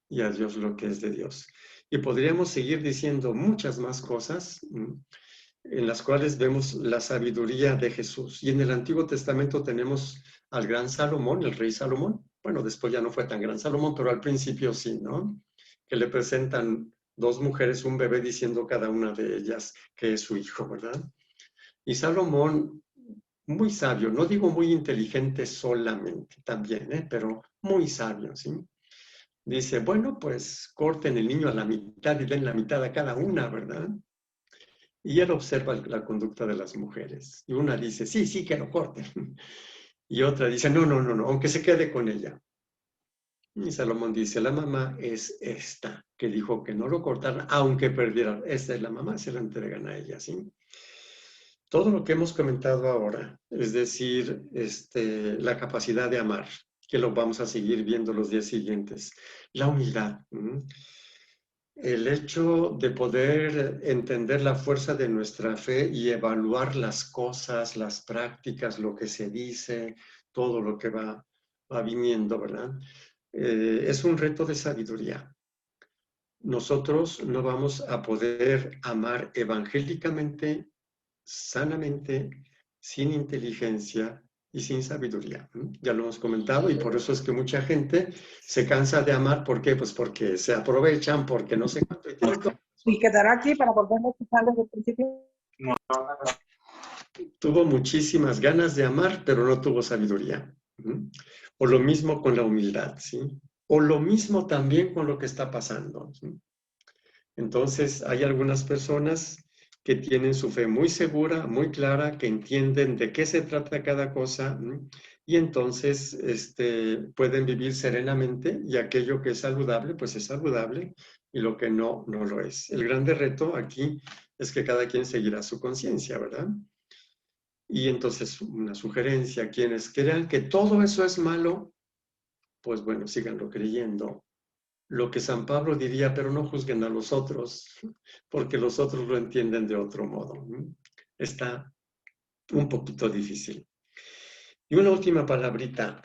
y a Dios lo que es de Dios. Y podríamos seguir diciendo muchas más cosas en las cuales vemos la sabiduría de Jesús. Y en el Antiguo Testamento tenemos al gran Salomón, el rey Salomón. Bueno, después ya no fue tan gran Salomón, pero al principio sí, ¿no? Que le presentan dos mujeres, un bebé, diciendo cada una de ellas que es su hijo, ¿verdad? Y Salomón, muy sabio, no digo muy inteligente solamente, también, pero muy sabio, ¿sí? Dice, bueno, pues corten el niño a la mitad y den la mitad a cada una, ¿verdad? Y él observa la conducta de las mujeres. Y una dice, sí, que lo corten. Y otra dice, no, aunque se quede con ella. Y Salomón dice, la mamá es esta, que dijo que no lo cortaran, aunque perdieran. Esta es la mamá, se la entregan a ella, ¿sí? Todo lo que hemos comentado ahora, es decir, la capacidad de amar, que lo vamos a seguir viendo los días siguientes, la humildad, el hecho de poder entender la fuerza de nuestra fe y evaluar las cosas, las prácticas, lo que se dice, todo lo que va viniendo, ¿verdad? Es un reto de sabiduría. Nosotros no vamos a poder amar evangélicamente, sanamente, sin inteligencia, y sin sabiduría. Ya lo hemos comentado y por eso es que mucha gente se cansa de amar. ¿Por qué? Pues porque se aprovechan, porque no sé cuánto. Y quedará aquí para volver a escuchar desde el principio. Tuvo muchísimas ganas de amar, pero no tuvo sabiduría. O lo mismo con la humildad, ¿sí? O lo mismo también con lo que está pasando, ¿sí? Entonces, hay algunas personas que tienen su fe muy segura, muy clara, que entienden de qué se trata cada cosa, y entonces pueden vivir serenamente, y aquello que es saludable, pues es saludable, y lo que no, no lo es. El grande reto aquí es que cada quien seguirá su conciencia, ¿verdad? Y entonces una sugerencia, quienes crean que todo eso es malo, pues bueno, síganlo creyendo. Lo que San Pablo diría, pero no juzguen a los otros, porque los otros lo entienden de otro modo. Está un poquito difícil. Y una última palabrita.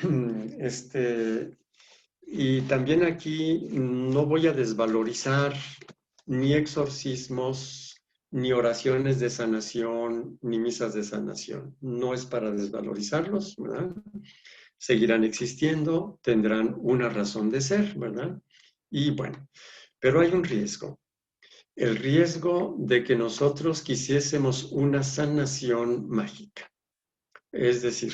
Y también aquí no voy a desvalorizar ni exorcismos, ni oraciones de sanación, ni misas de sanación. No es para desvalorizarlos, ¿verdad? Seguirán existiendo, tendrán una razón de ser, ¿verdad? Y bueno, pero hay un riesgo. El riesgo de que nosotros quisiésemos una sanación mágica. Es decir,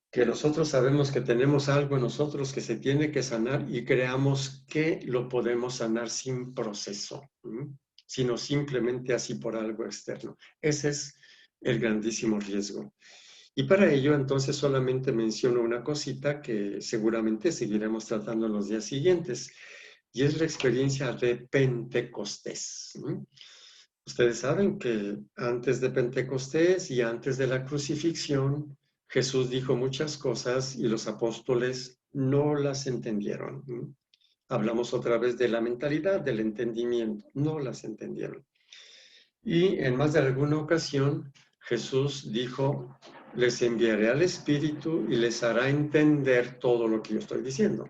que nosotros sabemos que tenemos algo en nosotros que se tiene que sanar y creamos que lo podemos sanar sin proceso, sino simplemente así por algo externo. Ese es el grandísimo riesgo. Y para ello, entonces, solamente menciono una cosita que seguramente seguiremos tratando en los días siguientes, y es la experiencia de Pentecostés. Ustedes saben que antes de Pentecostés y antes de la crucifixión, Jesús dijo muchas cosas y los apóstoles no las entendieron. Hablamos otra vez de la mentalidad, del entendimiento, no las entendieron. Y en más de alguna ocasión, Jesús dijo, les enviaré al Espíritu y les hará entender todo lo que yo estoy diciendo.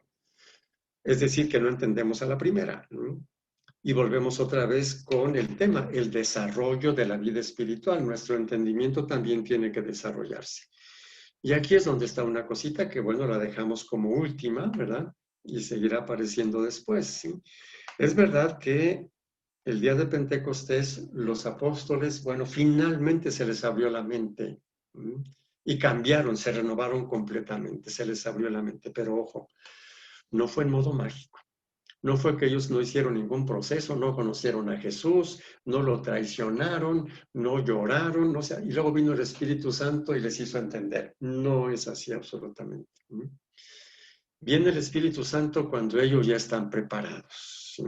Es decir, que no entendemos a la primera. Y volvemos otra vez con el tema, el desarrollo de la vida espiritual. Nuestro entendimiento también tiene que desarrollarse. Y aquí es donde está una cosita que, bueno, la dejamos como última, ¿verdad? Y seguirá apareciendo después, ¿sí? Es verdad que el día de Pentecostés, los apóstoles, bueno, finalmente se les abrió la mente, y cambiaron, se renovaron completamente, se les abrió la mente. Pero ojo, no fue en modo mágico. No fue que ellos no hicieron ningún proceso, no conocieron a Jesús, no lo traicionaron, no lloraron, no sé, y luego vino el Espíritu Santo y les hizo entender. No es así absolutamente. Viene el Espíritu Santo cuando ellos ya están preparados. ¿Sí?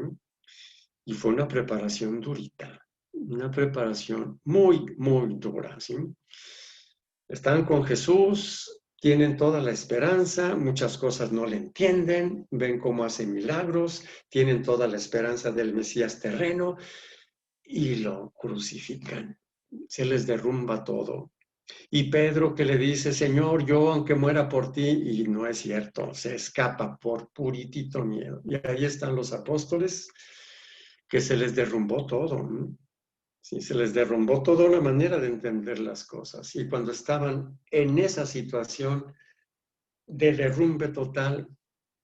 Y fue una preparación durita, una preparación muy, muy dura. ¿Sí? Están con Jesús, tienen toda la esperanza, muchas cosas no le entienden, ven cómo hace milagros, tienen toda la esperanza del Mesías terreno y lo crucifican. Se les derrumba todo. Y Pedro que le dice, Señor, yo aunque muera por ti, y no es cierto, se escapa por puritito miedo. Y ahí están los apóstoles que se les derrumbó todo. Sí, se les derrumbó toda la manera de entender las cosas. Y cuando estaban en esa situación de derrumbe total,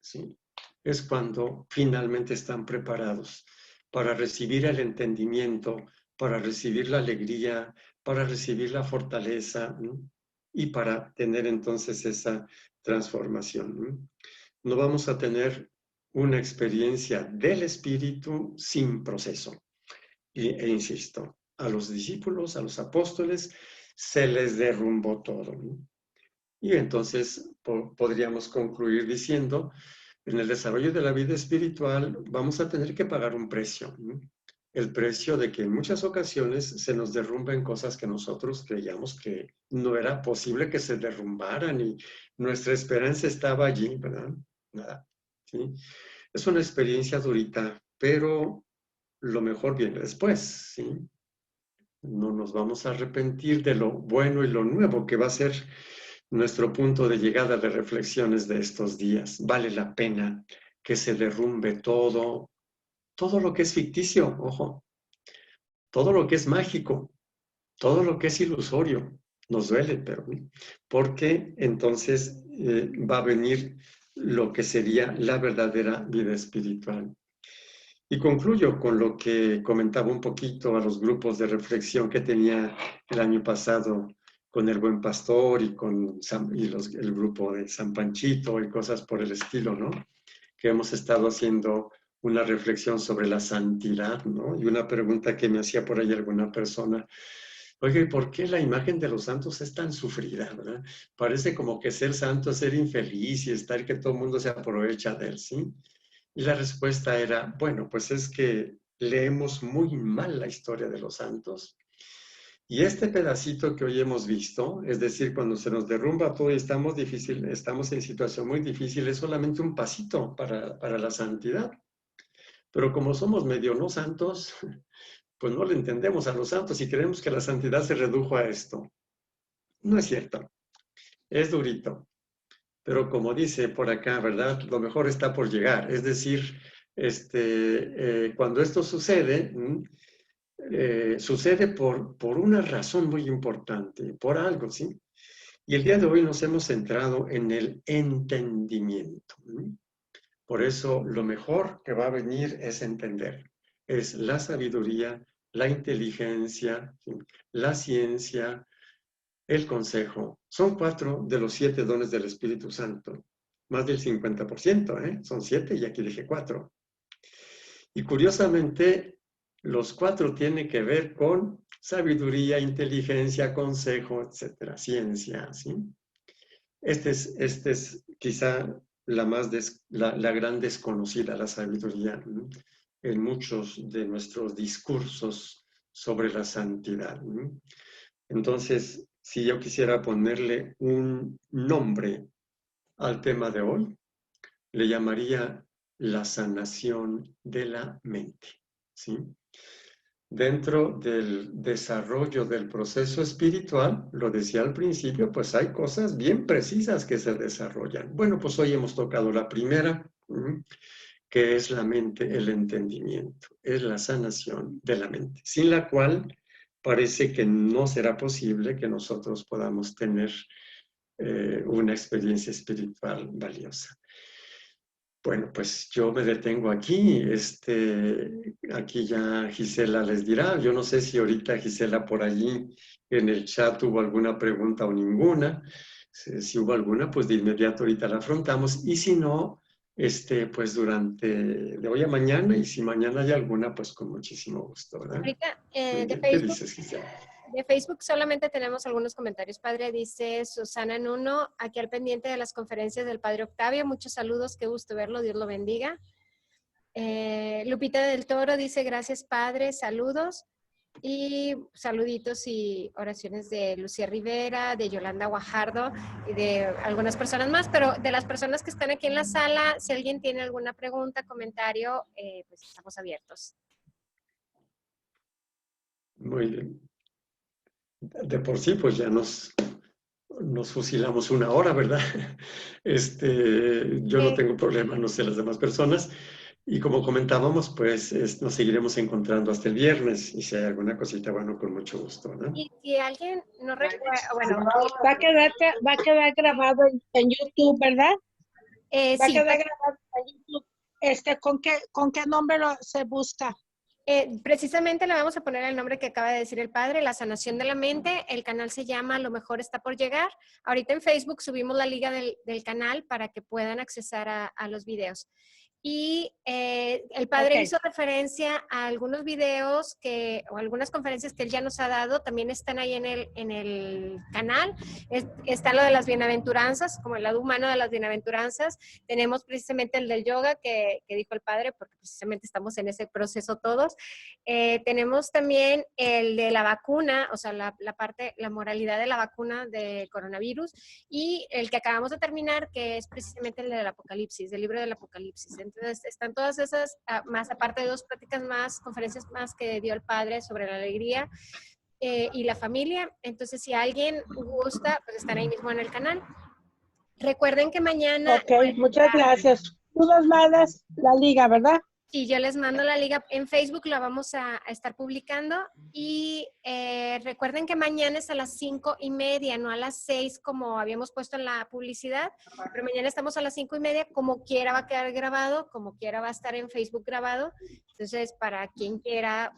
¿sí? Es cuando finalmente están preparados para recibir el entendimiento, para recibir la alegría, para recibir la fortaleza, ¿no? Y para tener entonces esa transformación. No vamos a tener una experiencia del Espíritu sin proceso. E insisto, a los discípulos, a los apóstoles, se les derrumbó todo. Y entonces podríamos concluir diciendo, en el desarrollo de la vida espiritual vamos a tener que pagar un precio. El precio de que en muchas ocasiones se nos derrumben cosas que nosotros creíamos que no era posible que se derrumbaran y nuestra esperanza estaba allí, ¿verdad? Nada. ¿Sí? Es una experiencia durita, pero lo mejor viene después, ¿sí? No nos vamos a arrepentir de lo bueno y lo nuevo que va a ser nuestro punto de llegada de reflexiones de estos días. Vale la pena que se derrumbe todo lo que es ficticio, ojo, todo lo que es mágico, todo lo que es ilusorio, Nos duele, pero porque entonces va a venir lo que sería la verdadera vida espiritual. Y concluyo con lo que comentaba un poquito a los grupos de reflexión que tenía el año pasado con el Buen Pastor y con el grupo de San Panchito y cosas por el estilo, ¿no? Que hemos estado haciendo una reflexión sobre la santidad, ¿no? Y una pregunta que me hacía por ahí alguna persona: oye, ¿por qué la imagen de los santos es tan sufrida, verdad? Parece como que ser santo es ser infeliz y estar que todo el mundo se aprovecha de él, ¿sí? Y la respuesta era, bueno, pues es que leemos muy mal la historia de los santos. Y este pedacito que hoy hemos visto, es decir, cuando se nos derrumba todo y estamos en situación muy difícil, es solamente un pasito para la santidad. Pero como somos medio no santos, pues no le entendemos a los santos y creemos que la santidad se redujo a esto. No es cierto, es durito. Pero como dice por acá, ¿verdad? Lo mejor está por llegar. Es decir, cuando esto sucede, sucede por una razón muy importante, por algo, ¿sí? Y el día de hoy nos hemos centrado en el entendimiento. Por eso lo mejor que va a venir es entender. Es la sabiduría, la inteligencia, la ciencia, el consejo. Son 4 de los 7 dones del Espíritu Santo. Más del 50%, ¿eh? Son 7 y aquí dije 4. Y curiosamente, los 4 tienen que ver con sabiduría, inteligencia, consejo, etcétera, ciencia, ¿sí? Este es quizá la gran desconocida, la sabiduría, ¿no? En muchos de nuestros discursos sobre la santidad, ¿no? Entonces, si yo quisiera ponerle un nombre al tema de hoy, le llamaría la sanación de la mente, ¿sí? Dentro del desarrollo del proceso espiritual, lo decía al principio, pues hay cosas bien precisas que se desarrollan. Bueno, pues hoy hemos tocado la primera, que es la mente, el entendimiento, es la sanación de la mente, sin la cual parece que no será posible que nosotros podamos tener una experiencia espiritual valiosa. Bueno, pues yo me detengo aquí. Aquí ya Gisela les dirá. Yo no sé si ahorita Gisela por allí en el chat hubo alguna pregunta o ninguna. Si hubo alguna, pues de inmediato ahorita la afrontamos. Y si no, pues durante de hoy a mañana. Y si mañana hay alguna, pues con muchísimo gusto, ¿verdad? Ahorita ¿Qué dices, Gisela? De Facebook solamente tenemos algunos comentarios, padre. Dice Susana Nuno, aquí al pendiente de las conferencias del padre Octavio. Muchos saludos, qué gusto verlo, Dios lo bendiga. Lupita del Toro dice, gracias padre, saludos. Y saluditos y oraciones de Lucía Rivera, de Yolanda Guajardo y de algunas personas más. Pero de las personas que están aquí en la sala, si alguien tiene alguna pregunta, comentario, pues estamos abiertos. Muy bien. De por sí, pues ya nos fusilamos 1 hora, ¿verdad? Yo no tengo problema, no sé las demás personas. Y como comentábamos, pues nos seguiremos encontrando hasta el viernes. Y si hay alguna cosita, bueno, con mucho gusto, ¿no? Y si alguien no recuerda, bueno. Va a quedar grabado en YouTube, ¿verdad? Va a quedar grabado en YouTube. ¿Con qué nombre se busca? Precisamente le vamos a poner el nombre que acaba de decir el padre, La Sanación de la Mente. El canal se llama Lo Mejor Está por Llegar. Ahorita en Facebook subimos la liga del canal para que puedan accesar a los videos. Y el padre hizo referencia a algunos videos o algunas conferencias que él ya nos ha dado, también están ahí en el canal. Está lo de las bienaventuranzas, como el lado humano de las bienaventuranzas. Tenemos precisamente el del yoga que dijo el padre, porque precisamente estamos en ese proceso todos. Tenemos también el de la vacuna, o sea, la moralidad de la vacuna de coronavirus, y el que acabamos de terminar, que es precisamente el del Apocalipsis, del libro del Apocalipsis. Entonces, están todas esas, más aparte de 2 pláticas más, conferencias más que dio el padre sobre la alegría y la familia. Entonces, si alguien gusta, pues están ahí mismo en el canal. Recuerden que mañana... Ok, muchas gracias. Tú nos mandas la liga, ¿verdad? Sí, yo les mando la liga. En Facebook la vamos a estar publicando y recuerden que mañana es a las 5:30, no a las 6 como habíamos puesto en la publicidad, pero mañana estamos a las 5:30, como quiera va a quedar grabado, como quiera va a estar en Facebook grabado. Entonces, para quien quiera,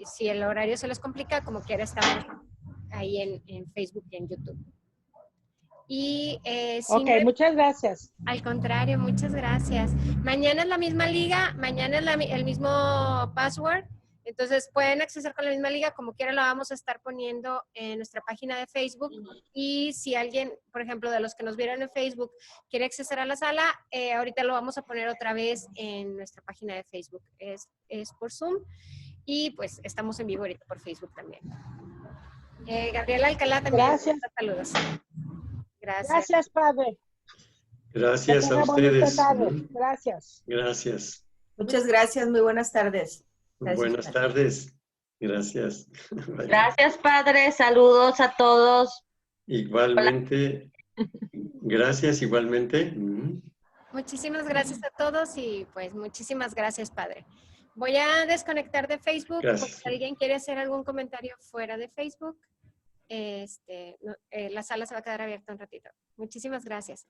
si el horario se les complica, como quiera estamos ahí en Facebook y en YouTube. Y ok, muchas gracias. Al contrario, muchas gracias. Mañana es la misma liga, mañana es el mismo password, entonces pueden acceder con la misma liga, como quiera la vamos a estar poniendo en nuestra página de Facebook. Y si alguien, por ejemplo, de los que nos vieron en Facebook, quiere acceder a la sala, ahorita lo vamos a poner otra vez en nuestra página de Facebook. Es por Zoom y pues estamos en vivo ahorita por Facebook también. Gabriela Alcalá también. Gracias. Saludos. Gracias. Gracias, padre. Gracias a ustedes. Gracias. Gracias. Muchas gracias, muy buenas tardes. Gracias, buenas tardes. Gracias. Gracias, padre. Saludos a todos. Igualmente. Gracias, igualmente. Muchísimas gracias a todos y pues muchísimas gracias, padre. Voy a desconectar de Facebook. Gracias. Si alguien quiere hacer algún comentario fuera de Facebook, la sala se va a quedar abierta un ratito. Muchísimas gracias.